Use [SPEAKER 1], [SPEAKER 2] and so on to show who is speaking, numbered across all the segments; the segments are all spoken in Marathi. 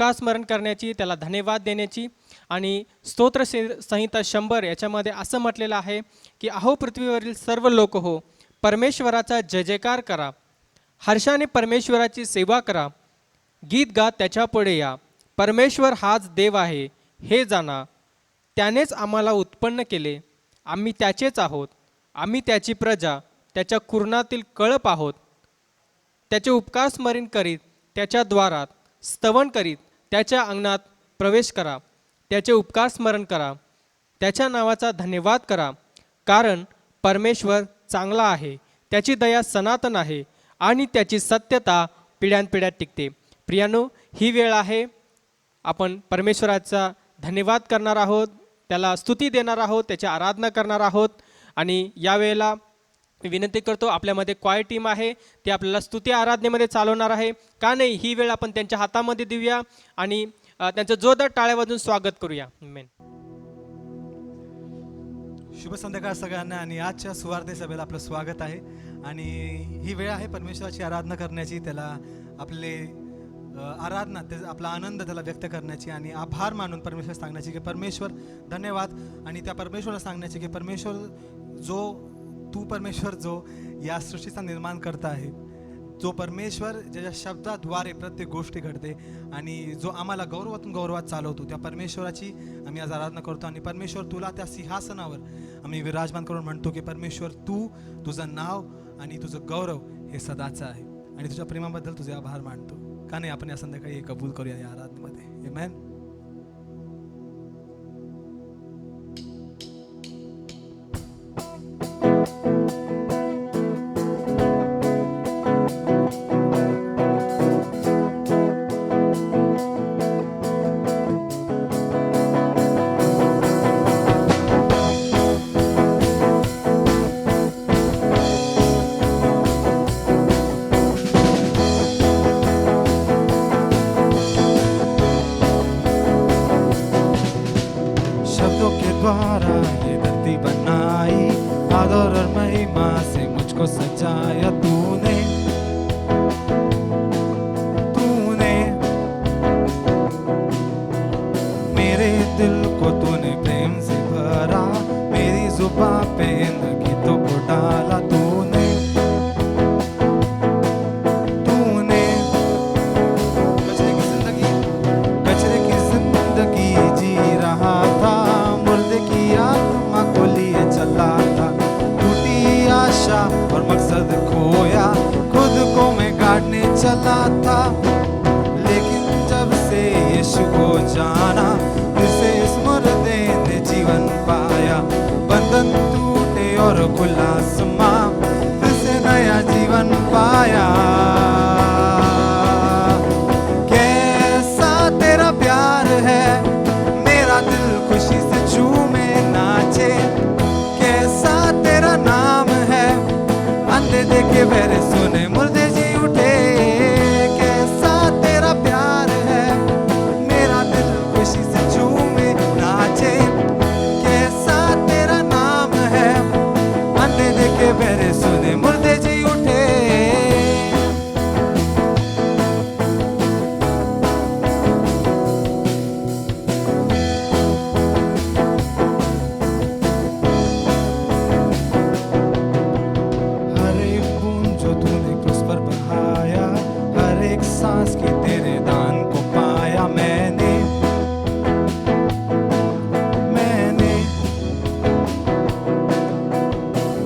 [SPEAKER 1] उपकार स्मरण करण्याची, त्याला धन्यवाद देण्याची. आणि स्तोत्र संहिता 100 याच्यामध्ये असं म्हटलेलं आहे की अहो पृथ्वीवरील सर्व लोक हो, परमेश्वराचा जय जयकार करा, हर्षाने परमेश्वराची सेवा करा, गीत गात त्याच्यापुढे या. परमेश्वर हाच देव आहे हे जाणा, त्यानेच आम्हाला उत्पन्न केले, आम्ही त्याचेच आहोत, आम्ही त्याची प्रजा, त्याच्या कुरणातील कळप आहोत. त्याचे उपकार स्मरण करीत त्याच्या द्वारात स्तवन करीत त्याच्या अंगणात प्रवेश करा. त्याचे उपकार स्मरण करा, त्याच्या नावाचा धन्यवाद करा, कारण परमेश्वर चांगला आहे, त्याची दया सनातन आहे आणि त्याची सत्यता पिढ्यानपिढ्या टिकते. प्रियानो, ही वेळ आहे, आपण परमेश्वराचा धन्यवाद करणार आहोत, त्याला स्तुती देणार आहोत, त्याची आराधना करणार आहोत. आणि यावेळेला मी विनंती करतो, आपल्यामध्ये क्वायर टीम आहे, ते आपल्याला स्तुती आराधनेमध्ये चालवणार आहे. का नाही, ही वेळ आपण त्यांच्या हातामध्ये देऊया आणि त्यांचं जोरदार टाळ्या वाजून स्वागत करूया. आमेन.
[SPEAKER 2] शुभ संध्याकाळ सगळ्यांना. आणि आजच्या सुवार्ते सभेला आपलं स्वागत आहे. आणि ही वेळ आहे परमेश्वराची आराधना करण्याची, त्याला आपले आराधना, त्याचा आपला आनंद त्याला व्यक्त करण्याची आणि आभार मानून परमेश्वर सांगण्याची की परमेश्वर धन्यवाद. आणि त्या परमेश्वराला सांगण्याची की परमेश्वर जो या सृष्टीचा निर्माण करता आहे, जो परमेश्वर ज्याच्या शब्दाद्वारे प्रत्येक गोष्टी घडते आणि जो आम्हाला गौरवातून गौरवात चालवतो, त्या परमेश्वराची आम्ही आज आराधना करतो. आणि परमेश्वर, तुला त्या सिंहासनावर आम्ही विराजमान करून म्हणतो की परमेश्वर, तुझं नाव आणि तुझं गौरव हे सदाचं आहे. आणि तुझ्या प्रेमाबद्दल तुझे आभार मानतो. का नाही, आपण या संध्याकाळी हे कबूल करूया या आराधनेमध्ये. आमेन. सजाया तूने मेरे दिल को तूने प्रेम से भरा, मेरी जुबां पे इन गीतों को डाला तूने कचरे की जिंदगी जी रहा था, मुर्दे की आत्मा को लिए चला था, टूटी आशा और मकसद खोया, खुद को मैं गाड़ने चला था, लेकिन जब से यीशु को जाना, फिर से इस मुर्दे ने जीवन पाया, बंधन टूटे और खुला आसमां, फिर से नया जीवन पाया। कैसा तेरा प्यार है, मेरा दिल खुशी से झूमे नाचे, कैसा तेरा नाम है, अंधे देखे बहरे सुने मुर्दे जी उठे, कैसा तेरा प्यार है, मेरा दिल खुशी से झूमे नाचे, कैसा तेरा नाम है, अंधे देखे बहरे सुने मुर्दे जी उठे। सांस की तेरे दान को पाया मैंने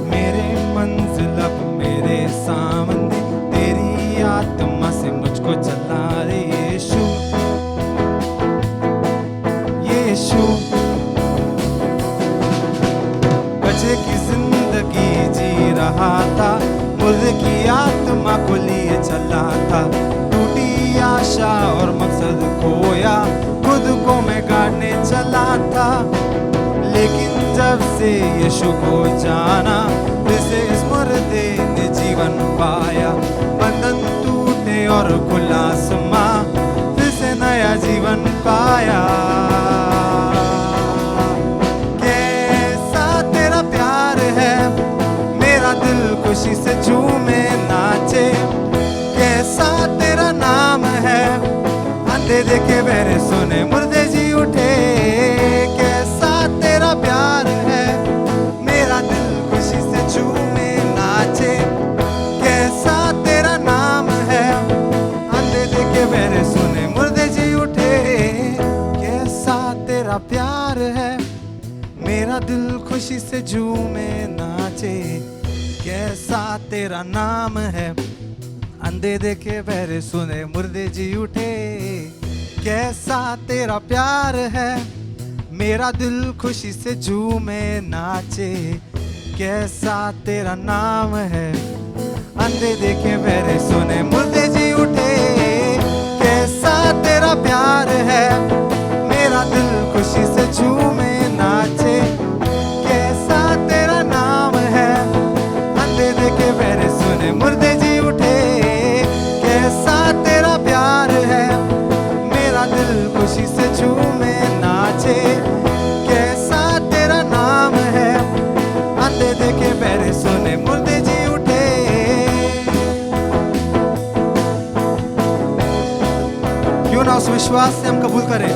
[SPEAKER 2] मेरे मंजिल अब मेरे सामने, तेरी आत्मा से मुझको चला रे यीशु, यीशु। कचरे की जिंदगी जी रहा था, मुर्दे की आत्मा को लिए चला था, आशा और मकसद खोया, खुद को मैं गाड़ने चला था, लेकिन जब से यीशु को जाना, फिर से इस मुर्दे ने जीवन पाया, बंधन टूटे और खुला आसमां, फिर से नया जीवन पाया। कैसा तेरा प्यार है, मेरा दिल खुशी से झूमे नाचे, कैसा तेरा नाम है, अंधे देखे नाचे, कैसा तेरा नाम है। अंधे देखे बहरे सुने, मुर्दे जी उठे, कैसा तेरा प्यार है। मेरा दिल खुशी से झूमे नाचे, कैसा तेरा नाम है। अंधे देखे बहरे सुने, मुर्दे जी उठे, कैसा तेरा प्यार है। मेरा दिल खुशी से झूमे नाचे, कैसा तेरा नाम है। अंधे देखे बहरे सुने, मुर्दे जी उठे, कैसा तेरा प्यार है। मेरा दिल खुशी से झूमे नाचे, कैसा तेरा नाम है। अंधे देखे बहरे सुने, मुर्दे जी उठे, कैसा तेरा प्यार है। मेरा दिल खुशी से झूमे नाचे, कैसा तेरा नाम है। अंधे देखे बहरे सुने, मुर्दे जी उठे। क्यों ना उस विश्वास से हम कबूल करें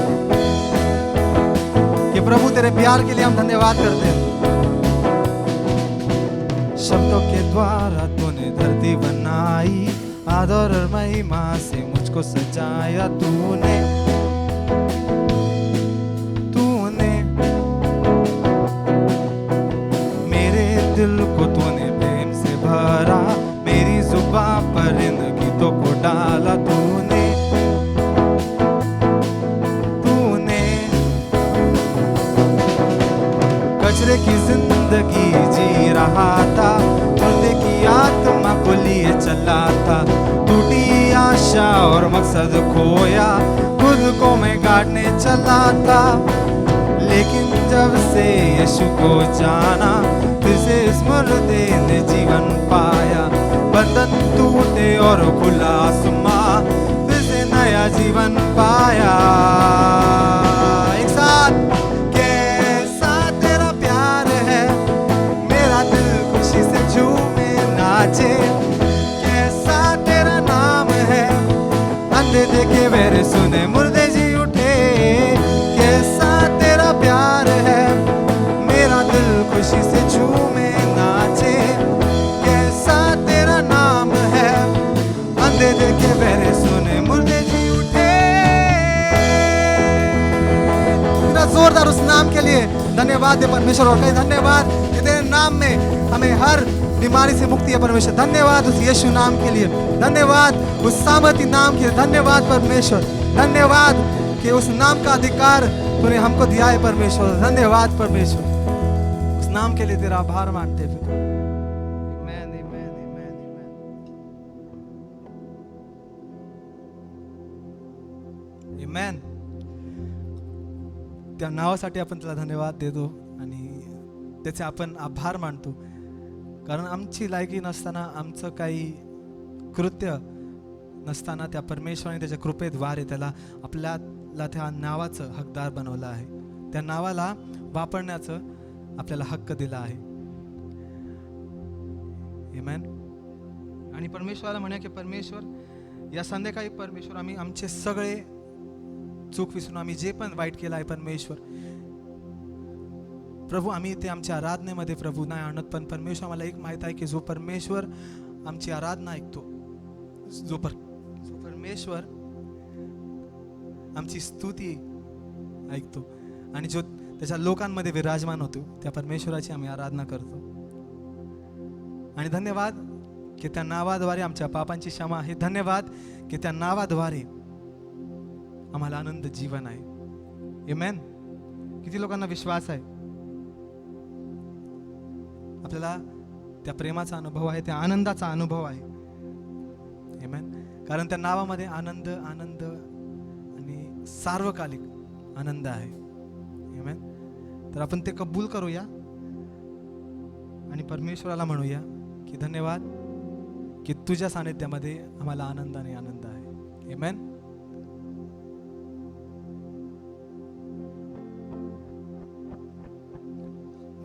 [SPEAKER 2] कि प्रभु तेरे प्यार के लिए हम धन्यवाद करते हैं। शब्दों के द्वारा तूने धरती बनाई, आदर और महिमा से मुझको सजाया तूने। तूने मेरे दिल को तूने प्रेम से भरा, मेरी जुबान पर इन गीतों को डाला तूने। तूने कचरे की जिंदगी जी रहा था, मुर्दे की आत्मा को लिए चला था। टूटी आशा और मकसद खोया, खुद को मैं गाड़ने चला था। लेकिन जब से यीशु को जाना, फिर से इस मुर्दे ने जीवन पाया। बंधन टूटे और खुला आसमां, फिर से नया जीवन पाया। एक साथ, कैसा तेरा प्यार है। मेरा दिल खुशी से झूमे नाचे, कैसा तेरा नाम है। अंधे देखे बहरे सुने, मुर्दे जी उठे, कैसा तेरा प्यार है। मेरा दिल खुशी से झूमे नाचे, कैसा तेरा नाम है। अंधे देखे बहरे सुने, मुर्दे जी उठे। इतना जोरदार उस नाम के लिए धन्यवाद दे परमेश्वर। और कहीं धन्यवाद कि तेरे नाम में हमें हर बीमारी से मुक्ति है परमेश्वर। धन्यवाद उस यीशु नाम के लिए, धन्यवाद उस सामर्थी नाम के लिए। धन्यवाद परमेश्वर, धन्यवाद कि उस नाम का अधिकार तूने हमको दिया है परमेश्वर। धन्यवाद परमेश्वर, उस नाम के लिए तेरा आभार मानते हैं पिता। आमेन, आमेन, आमेन, आमेन। आमेन। त्या नावासाठी आपण त्याला धन्यवाद देतो आणि त्याचे आपण आभार मानतो, कारण आमची लायकी नसताना, आमचं काही कृत्य नसताना त्या परमेश्वराने त्याच्या कृपेद्वारे त्याला आपल्याला त्या नावाचं हकदार बनवलं आहे। त्या नावाला वापरण्याचं आपल्याला हक्क दिला आहे। आमेन। आणि परमेश्वराला म्हणूया की परमेश्वर या संध्याकाळी परमेश्वर आम्ही आमचे सगळे चूक विसरून आम्ही जे पण वाईट केलं आहे परमेश्वर प्रभू, आम्ही ते आमच्या आराधनेमध्ये प्रभू नाही आणत, पण परमेश्वर आम्हाला एक माहित आहे की जो परमेश्वर आमची आराधना ऐकतो, जो परमेश्वर आमची स्तुती ऐकतो आणि जो त्याच्या लोकांमध्ये विराजमान होतो, त्या परमेश्वराची आम्ही आराधना करतो। आणि धन्यवाद की त्या नावाद्वारे आमच्या पापांची क्षमा आहे। धन्यवाद की त्या नावाद्वारे आम्हाला आनंद जीवन आहे। आमेन। किती लोकांना विश्वास आहे आपल्याला त्या प्रेमाचा अनुभव आहे, त्या आनंदाचा अनुभव आहे। आमेन। कारण त्या नावामध्ये आनंद आनंद आणि सार्वकालिक आनंद आहे। आमेन। तर आपण ते कबूल करूया आणि परमेश्वराला म्हणूया की धन्यवाद की तुझ्या सानिध्यामध्ये आम्हाला आनंद आणि आनंद आहे। आमेन।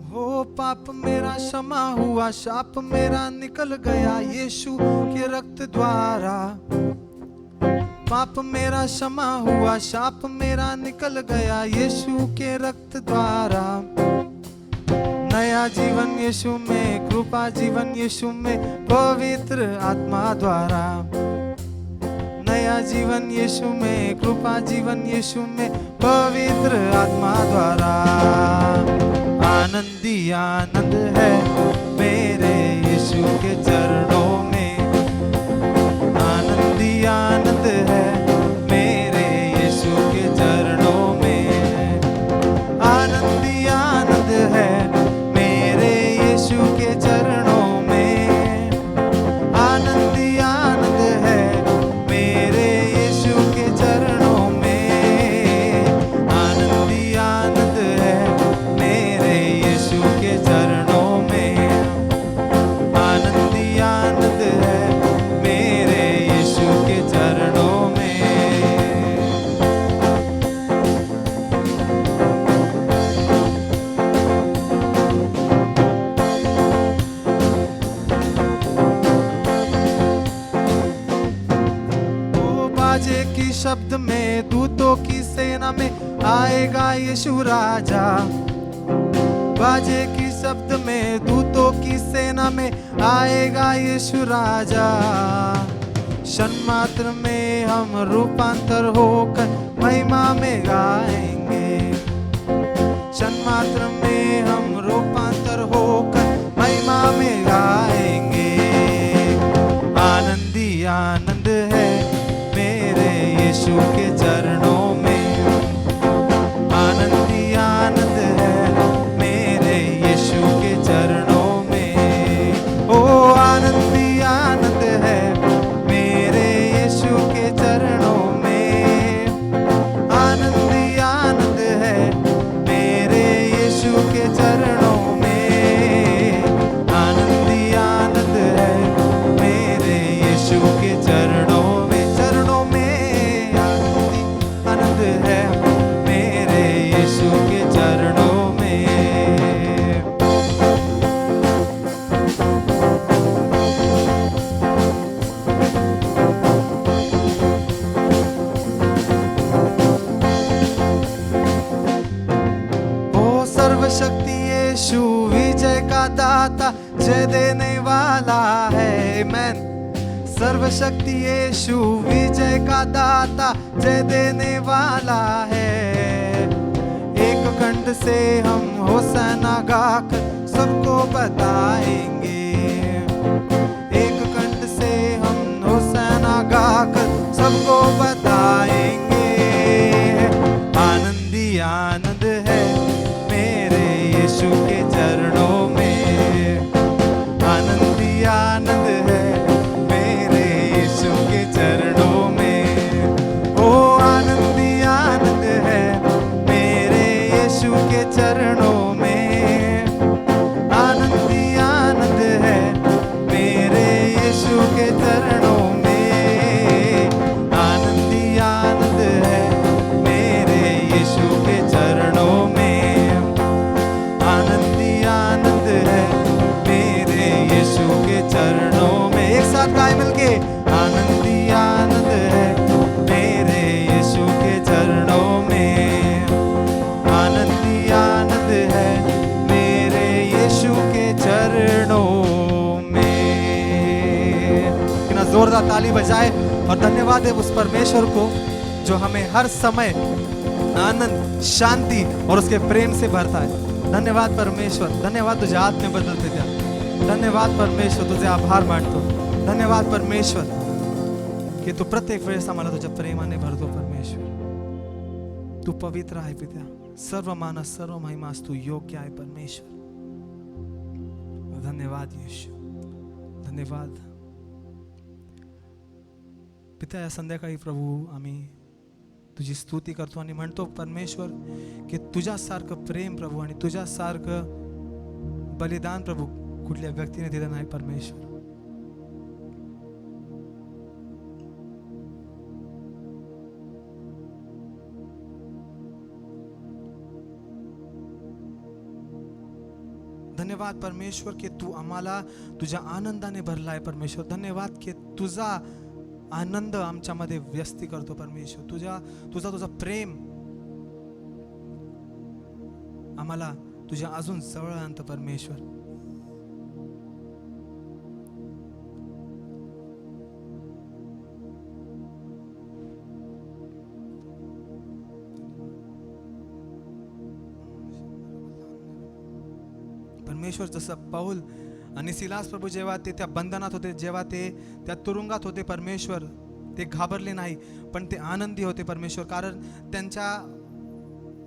[SPEAKER 2] हो पाप मेरा क्षमा हुआ, शाप मेरा निकल गया यीशु के रक्त द्वारा। पाप मेरा क्षमा हुआ, शाप मेरा निकल गया यीशु के रक्त द्वारा। नया जीवन यीशु में, कृपा जीवन यीशु में, पवित्र आत्मा द्वारा। नया जीवन यीशु में, कृपा जीवन यीशु में, पवित्र आत्मा द्वारा। आनंदी आनंद है मेरे यीशु के चरणों में, आनंदी आनंद है मेरे यीशु के चरणों में, आनंदी आनंद है मेरे यीशु के चरणों में, आनंदी आनंद है मेरे यीशु के चरणों में, आनंदी आनंद है मेरे यीशु के चरणों में, आनंदी आनंद है मेरे यीशु के चरणों में। ओ बाजे की शब्द में, दूतों की सेना में आएगा यीशु राजा। बाजे की शब्द में, दूतों की सेना में आएगा यीशु राजा। क्षण मात्र में हम रूपांतर होकर महिमा में गाएंगे, क्षण मात्र में हम रूपांतर होकर महिमा में गाएंगे। आनंदी आनंद है मेरे यीशु के चरणों में, आनंदी आनंद है मेरे यीशु के चरणों में। ओ आनंदी आनंद है मेरे यीशु के चरणों में, आनंदी आनंद है मेरे यीशु के चरणों में, आनंदी आनंद है मेरे यीशु के चरणों में, चरणों में आनंदी आनंद है मेरे यीशु के चरणों में। ओ सर्वशक्ति यीशु विजय का दाता, जय देने वाला है। आमेन। सर्वशक्ति यीशु विजय का दाता, जय देने वाला है। एक कंठ से हम होसना गाकर सबको बताएंगे, एक कंठ से हम होसना गाकर सबको बताएंगे। आनंदी आनंद है मेरे यीशु के चरणों में, आनंदी आनंद है मेरे यीशु के चरणों में। ओ आनंदी आनंद है मेरे यीशु के चरणों में, आनंदी आनंद है मेरे यीशु के चरणों में, आनंदी आनंद है मेरे यीशु के चरणों में, आनंदी आनंद है मेरे यीशु के चरणों में। एक साथ गाए मिलके, आनंदी आनंद है मेरे यीशु के चरणों में, आनंदी आनंद है मेरे यीशु के चरणों में। कितना जोरदार ताली बजाए और धन्यवाद है उस परमेश्वर को जो हमें हर समय आनंद, शांति और उसके प्रेम से भरता है। धन्यवाद परमेश्वर, धन्यवाद तुझे हाथ में बदलते दिया, धन्यवाद परमेश्वर, तुझे आभार मानतो। धन्यवाद परमेश्वर की तू प्रत्येक वेळेस आम्हाला तुझ्या प्रेमाने भरतो। परमेश्वर तू पवित्र आहे पित्या, सर्व मानस सर्व महिमास तू योग्य आहे परमेश्वर। धन्यवाद येशू, धन्यवाद पित्या। या संध्याकाळी प्रभू आम्ही तुझी स्तुती करतो आणि म्हणतो परमेश्वर की तुझ्यासारखं प्रेम प्रभू आणि तुझ्यासारखं बलिदान प्रभू कुठल्या व्यक्तीने दिलं नाही परमेश्वर। धन्यवाद परमेश्वर की तू आम्हाला तुझ्या आनंदाने भरलाय परमेश्वर। धन्यवाद की तुझा आनंद आमच्यामध्ये व्यस्ती करतो परमेश्वर। तुझा प्रेम आम्हाला तुझ्या अजून जवळ आणतं परमेश्वर. परमेश्वर जसं पौल आणि सिलास प्रभू जेव्हा ते त्या बंधनात होते, जेव्हा ते त्या तुरुंगात होते, परमेश्वर ते घाबरले नाही, पण ते आनंदी होते परमेश्वर. कारण त्यांच्या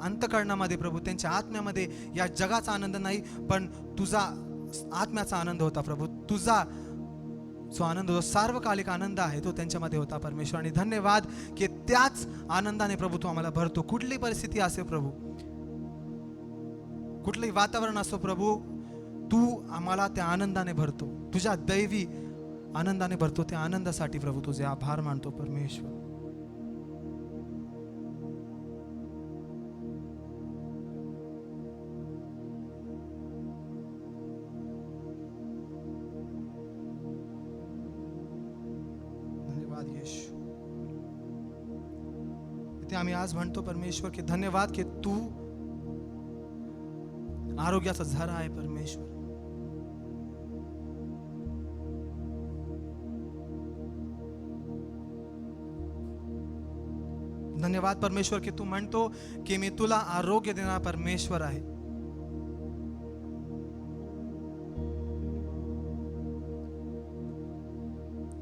[SPEAKER 2] अंतःकरणामध्ये प्रभू, त्यांच्या आत्म्यामध्ये या जगाचा आनंद नाही, पण तुझा आत्म्याचा आनंद होता प्रभू. तुझा जो आनंद होता, सार्वकालिक आनंद आहे, तो त्यांच्यामध्ये होता परमेश्वर. आणि धन्यवाद की त्याच आनंदाने प्रभू तू आम्हाला भरतो. कुठली परिस्थिती असेल प्रभू, कुठलंही वातावरण असो प्रभू, तू आम्हाला त्या आनंदाने भरतो, तुझ्या दैवी आनंदाने भरतो. त्या आनंदासाठी प्रभू तुझे आभार मानतो परमेश्वर. धन्यवाद येशू. ते आम्ही आज म्हणतो परमेश्वर की धन्यवाद की तू आरोग्याचा झरा आहे परमेश्वर. धन्यवाद परमेश्वर की तू म्हणतो की मी तुला आरोग्य देणारा परमेश्वर आहे.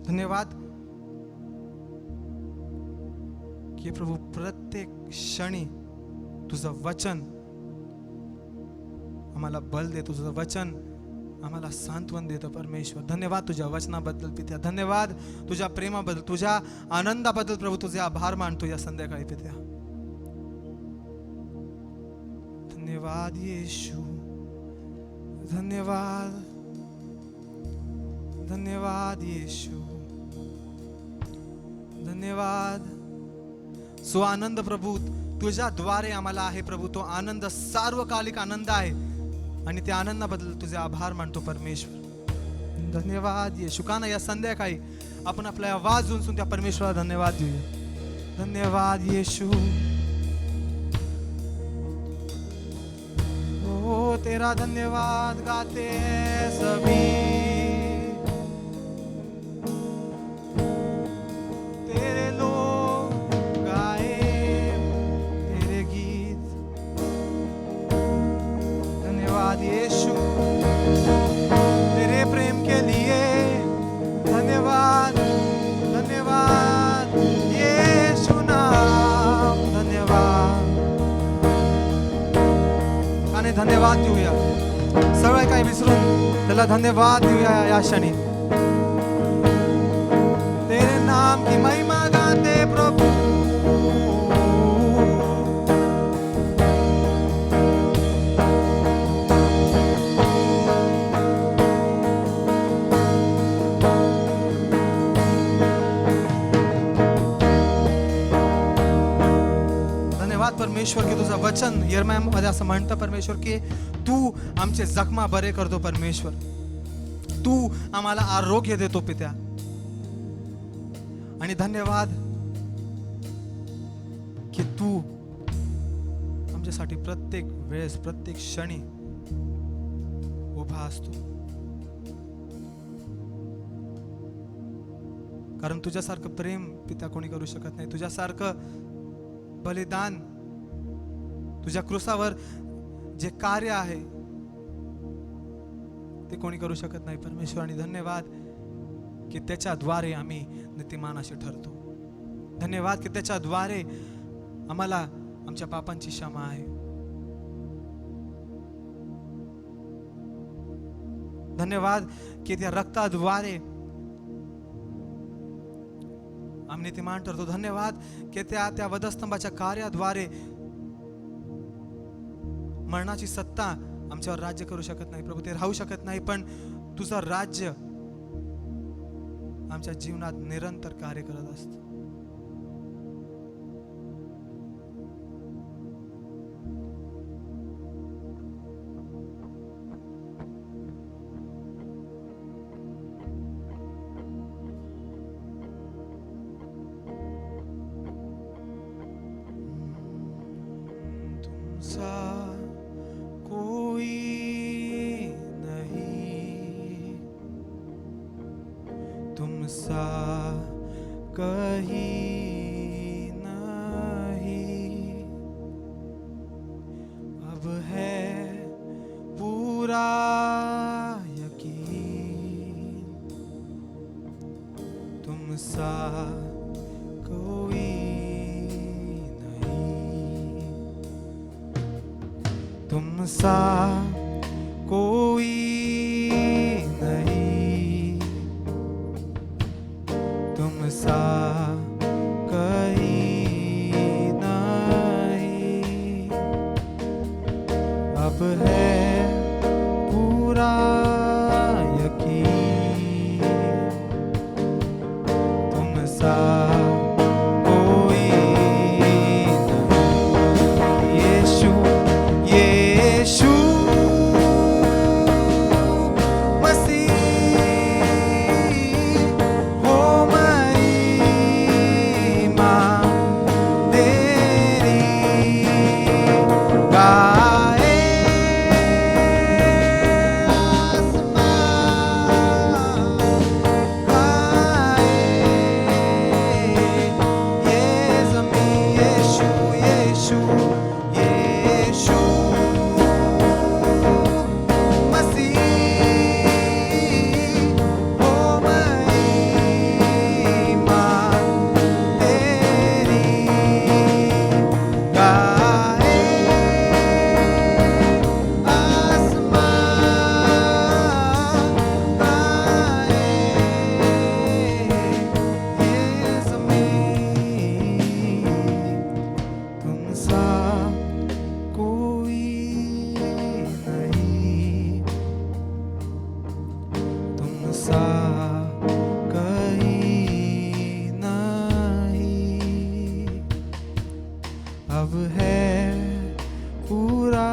[SPEAKER 2] धन्यवाद की प्रभू प्रत्येक क्षणी तुझं वचन आम्हाला बल दे, तुझं वचन आम्हाला सांत्वन देतं परमेश्वर. धन्यवाद तुझ्या वचनाबद्दल पित्या. धन्यवाद तुझ्या प्रेमाबद्दल, तुझ्या आनंदाबद्दल प्रभू तुझे आभार मानतो या संध्याकाळी पित्या. धन्यवाद येशू. धन्यवाद, धन्यवाद येशू. धन्यवाद. सो आनंद प्रभू तुझ्या द्वारे आम्हाला आहे प्रभू. तो आनंद सार्वकालिक आनंद आहे आणि त्या आनंदाबद्दल तुझे आभार मानतो परमेश्वर. धन्यवाद येशू. का ना या संध्याकाळी आपण आपला आवाज उंचून त्या परमेश्वराला धन्यवाद देऊया. धन्यवाद येशू. ओ तेरा धन्यवाद गाते हैं सभी, तेरे लोग गाए तेरे गीत. धन्यवाद यीशु तेरे प्रेम के लिए. धन्यवाद, धन्यवाद यीशु नाम. धन्यवाद. आणि धन्यवाद देऊया. सगळं काही विसरून त्याला धन्यवाद देऊया या क्षणी. तेरे नाम की महिमा गाते प्रभु. परमेश्वर की तुझं वचन यिर्मयामध्ये असं म्हणतं परमेश्वर की तू आमचे जखमा बरे करतो परमेश्वर. तू आम्हाला आरोग्य देतो पित्या. आणि धन्यवाद की तू आमच्यासाठी प्रत्येक वेळेस, प्रत्येक क्षणी उभा असतो. कारण तुझ्यासारखं प्रेम पित्या कोणी करू शकत नाही. तुझ्यासारखं बलिदान, तुझ्या क्रूसावर जे कार्य आहे ते कोणी करू शकत नाही परमेश्वर. आणि धन्यवाद की त्याच्याद्वारे आम्ही नीतिमान असे ठरतो. धन्यवाद की त्याच्याद्वारे आम्हाला आमच्या पापांची क्षमा आहे. धन्यवाद की त्या रक्ताद्वारे आम्ही नीतिमान ठरतो. धन्यवाद की त्या वधस्तंभाच्या कार्याद्वारे मरणाची सत्ता आमच्यावर राज्य करू शकत नाही प्रभू, ते राहू शकत नाही. पण तुझं राज्य आमच्या जीवनात निरंतर कार्य करत असतं. तुमचा तुम सा कहीं नहीं, अब है पूरा यकीन, तुम सा कोई नहीं, तुम सा कोई नहीं, तुम सा कहीं नहीं, अब है पूरा यकीन, तुम सा कोई नहीं। यीशु यीशु मसीह हो महिमा तेरी, गाए आसमान, गाए ये ज़मीं। यीशु यीशु यीशु मसीह हो महिमा तेरी, गाए आसमान, गाए ये ज़मीं, तुम सा कोई नहीं, तुम सा कहीं नहीं, अब है पूरा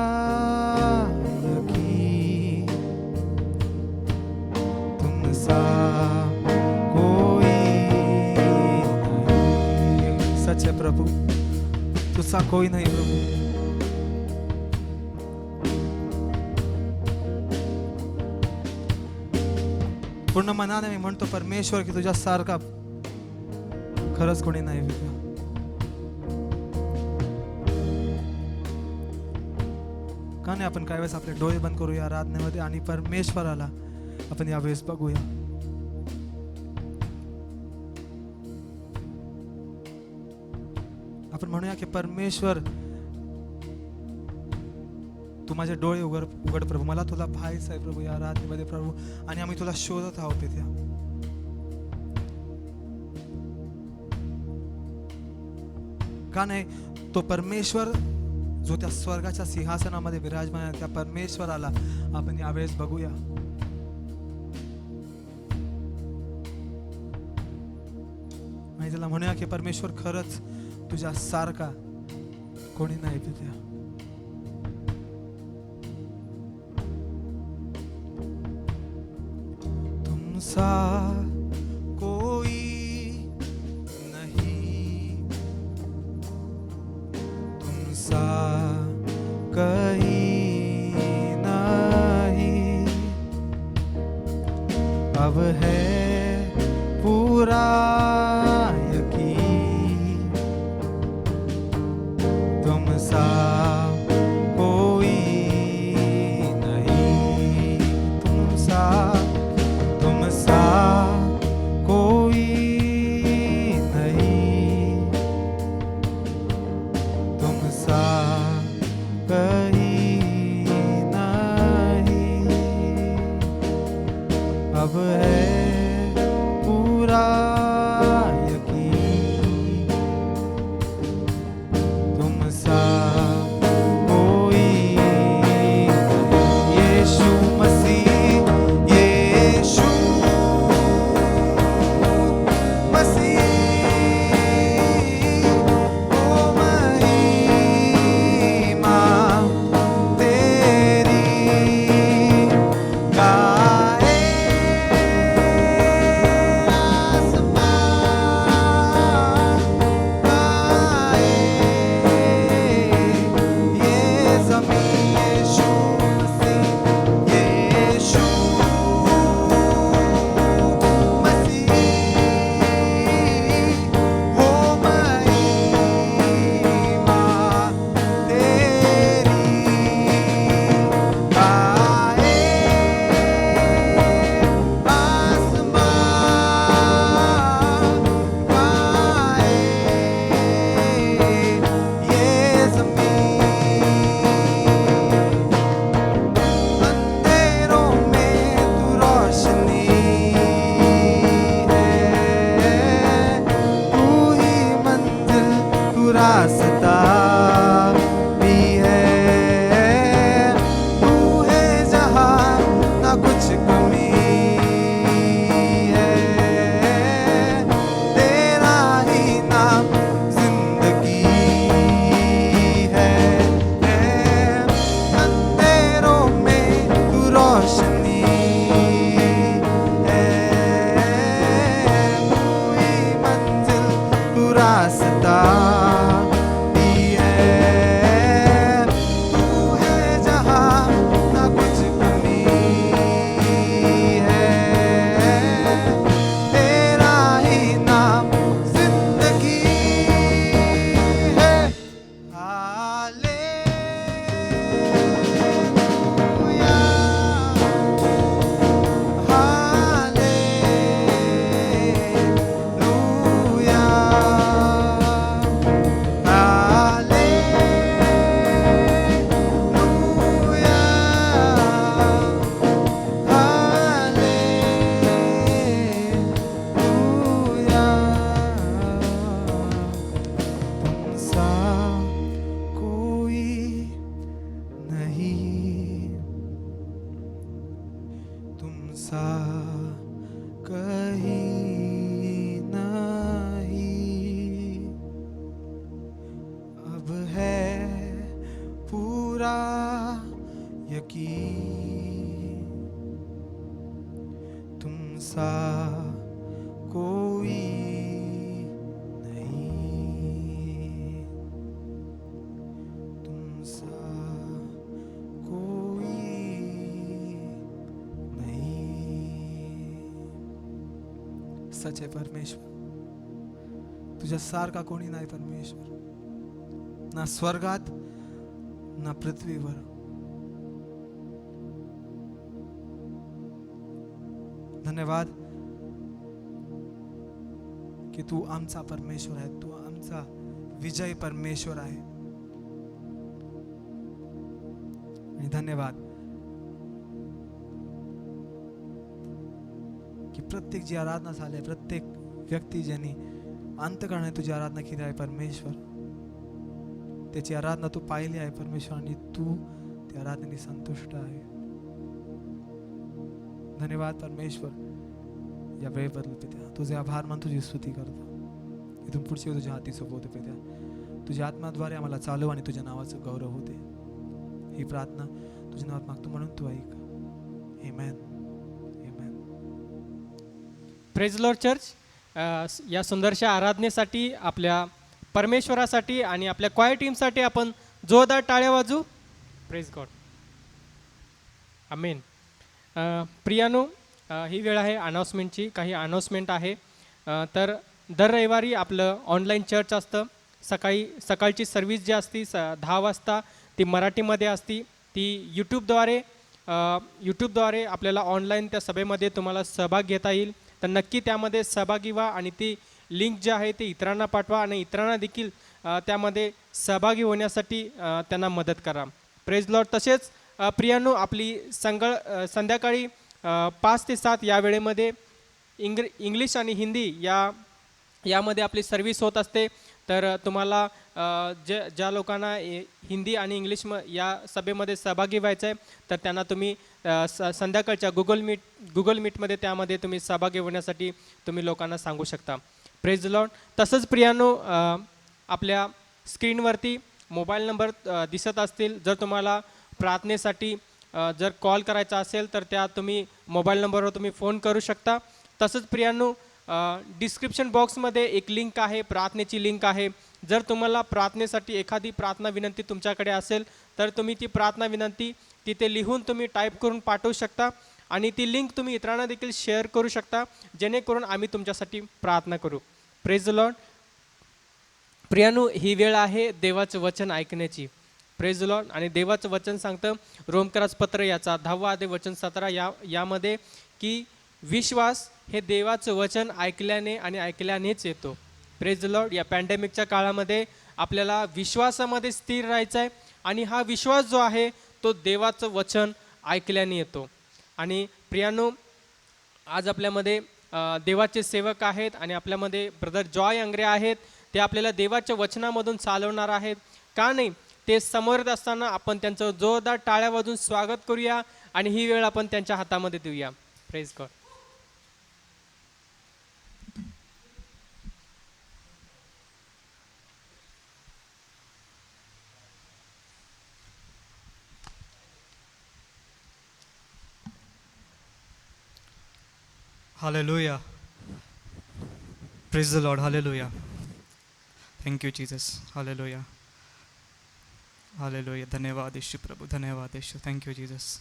[SPEAKER 2] यकीन, तुम सा कोई नहीं। सच है प्रभु, तुझसा कोई नहीं प्रभु। पूर्ण मनाने मी म्हणतो परमेश्वर की तुझ्यासारखा खरंच कोणी नाही विका. का नाही आपण काही वेळेस आपले डोळे बंद करूया आराधनेमध्ये आणि परमेश्वराला आपण यावेळेस बघूया. आपण म्हणूया की परमेश्वर तू माझे डोळे उघड प्रभू, मला तुला पाहायचं आहे प्रभू या आराधनेमध्ये प्रभू, आणि आम्ही तुला शोधत आहोत तिथे. का नाही तो परमेश्वर जो त्या स्वर्गाच्या सिंहासनामध्ये विराजमान आहे, त्या परमेश्वराला आपण यावेळेस बघूया. आणि त्याला म्हणूया की परमेश्वर खरंच तुझ्या सारखा कोणी नाही तिथे. तुमसा कोई नहीं, तुमसा कहीं नहीं, अब है पूरा यकीन, तुमसा कोई नहीं, तुमसा कोई नहीं, तुमसा कहीं नहीं, अब है पूरा सच आहे परमेश्वर. तुझ्यासारखा कोणी नाही परमेश्वर, ना स्वर्गात ना पृथ्वीवर. धन्यवाद की तू आमचा परमेश्वर आहे, तू आमचा विजय परमेश्वर आहे. आणि धन्यवाद की प्रत्येक जी आराधना झाली आहे, प्रत्येक व्यक्ती ज्यांनी अंतःकरणाने तुझी आराधना केली आहे परमेश्वर, त्याची आराधना तू पाहिली आहे परमेश्वर, आणि तू त्या आराधनेने संतुष्ट आहे. धन्यवाद परमेश्वर या वेळेबद्दल पित्या. तुझे आभार मान, तुझी स्तुती करतो. इथून पुढची वेळ तुझ्या हाती सोपवतो पित्या. तुझ्या आत्म्याद्वारे आम्हाला चालव आणि तुझ्या नावाचं गौरव होते. ही प्रार्थना तुझ्या नावात मागतो म्हणून तू ऐक. Amen. Amen.
[SPEAKER 1] Praise Lord church. या सुंदरशा आराधनेसाठी, आपल्या परमेश्वरासाठी आणि आपल्या क्वायर टीमसाठी आपण जोरदार टाळ्या वाजू. Praise God. आमेन. प्रियानो, ही वेळ आहे अनाऊन्समेंटची. काही अनाऊन्समेंट आहे. तर दर रविवारी आपलं ऑनलाईन चर्च असतं. सकाळची सर्विस जी असती 10 वाजता, ती मराठीमध्ये असती. ती यूट्यूबद्वारे आपल्याला ऑनलाईन त्या सभेमध्ये तुम्हाला सहभाग घेता येईल. तर नक्की त्यामध्ये सहभागी व्हा आणि ती लिंक जी आहे ती इतरांना पाठवा आणि इतरांना देखील त्यामध्ये सहभागी होण्यासाठी त्यांना मदत करा. Praise Lord. तसेच प्रियानो, आपली संध्याकाळी 5 ते 7 या वेळेमध्ये इंग्लिश आणि हिंदी यामध्ये आपली सर्व्हिस होत असते. तर तुम्हाला ज्या लोकांना हिंदी आणि इंग्लिश या सभेमध्ये सहभागी व्हायचं आहे, तर त्यांना तुम्ही संध्याकाळच्या गुगल मीटमध्ये त्यामध्ये तुम्ही सहभागी होण्यासाठी तुम्ही लोकांना सांगू शकता. Praise Lord. तसंच प्रियानो, आपल्या स्क्रीनवरती मोबाईल नंबर दिसत असतील. जर तुम्हाला प्रार्थनेसाठी जर कॉल करायचा असेल तर त्या तुम्ही मोबाईल नंबरवर तुम्ही फोन करू शकता. तसंच प्रियानो, डिस्क्रिप्शन बॉक्समध्ये एक लिंक आहे, प्रार्थनेची लिंक आहे. जर तुम्हाला प्रार्थनेसाठी एखादी प्रार्थना विनंती तुमच्याकडे असेल तर तुम्ही ती प्रार्थना विनंती तिथे लिहून तुम्ही टाईप करून पाठवू शकता आणि ती लिंक तुम्ही इतरांना देखील शेअर करू शकता, जेणेकरून आम्ही तुमच्यासाठी प्रार्थना करू. Praise the Lord. प्रियानो, ही वेळ आहे देवाचं वचन ऐकण्याची. Praise the Lord. आणि देवाचं वचन सांगतं रोमकरास पत्र याचा 10वा अध्याय वचन 17 यामध्ये की विश्वास हे देवाचं वचन ऐकल्याने आणि ऐकल्यानेच येतो. Praise the Lord. या पॅन्डेमिकच्या काळामध्ये आपल्याला विश्वासामध्ये स्थिर राहायचं आहे आणि हा विश्वास जो आहे तो देवाचं वचन ऐकल्याने येतो. आणि प्रियानो, आज आपल्यामध्ये देवाचे सेवक आहेत आणि आपल्यामध्ये ब्रदर जॉय अंग्रे आहेत. ते आपल्याला देवाच्या वचनामधून चालवणार आहेत. का नाही, ते समोर असताना आपण त्यांचं जोरदार टाळ्या वाजून स्वागत करूया आणि ही वेळ आपण त्यांच्या हातामध्ये देऊया. Praise God.
[SPEAKER 3] Hallelujah. Praise the Lord. Hallelujah. Thank you, Jesus. Hallelujah. Hallelujah. धन्यवाद येशू प्रभू. धन्यवाद Yeshu. Thank you Jesus.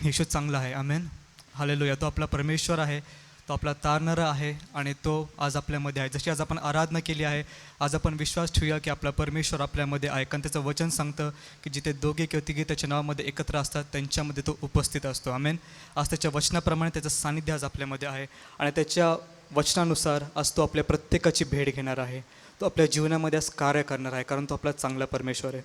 [SPEAKER 3] Yeshu चांगला आहे. आमेन. हालेलुया. तो आपला परमेश्वर आहे, तो आपला तारणारा आहे आणि तो आज आपल्यामध्ये आहे. जशी आज आपण आराधना केली आहे, आज आपण विश्वास ठेवूया की आपला परमेश्वर आपल्यामध्ये आहे. कारण त्याचं वचन सांगतं की जिथे दोघे किंवा तिघे त्याच्या नावामध्ये एकत्र असतात त्यांच्यामध्ये तो उपस्थित असतो. आमेन. आज त्याच्या वचनाप्रमाणे त्याचं सानिध्य आज आपल्यामध्ये आहे आणि त्याच्या वचनानुसार आज तो आपल्या प्रत्येकाची भेट घेणार आहे. तो आपल्या जीवनामध्ये आज कार्य करणार आहे, कारण तो आपला चांगला परमेश्वर आहे.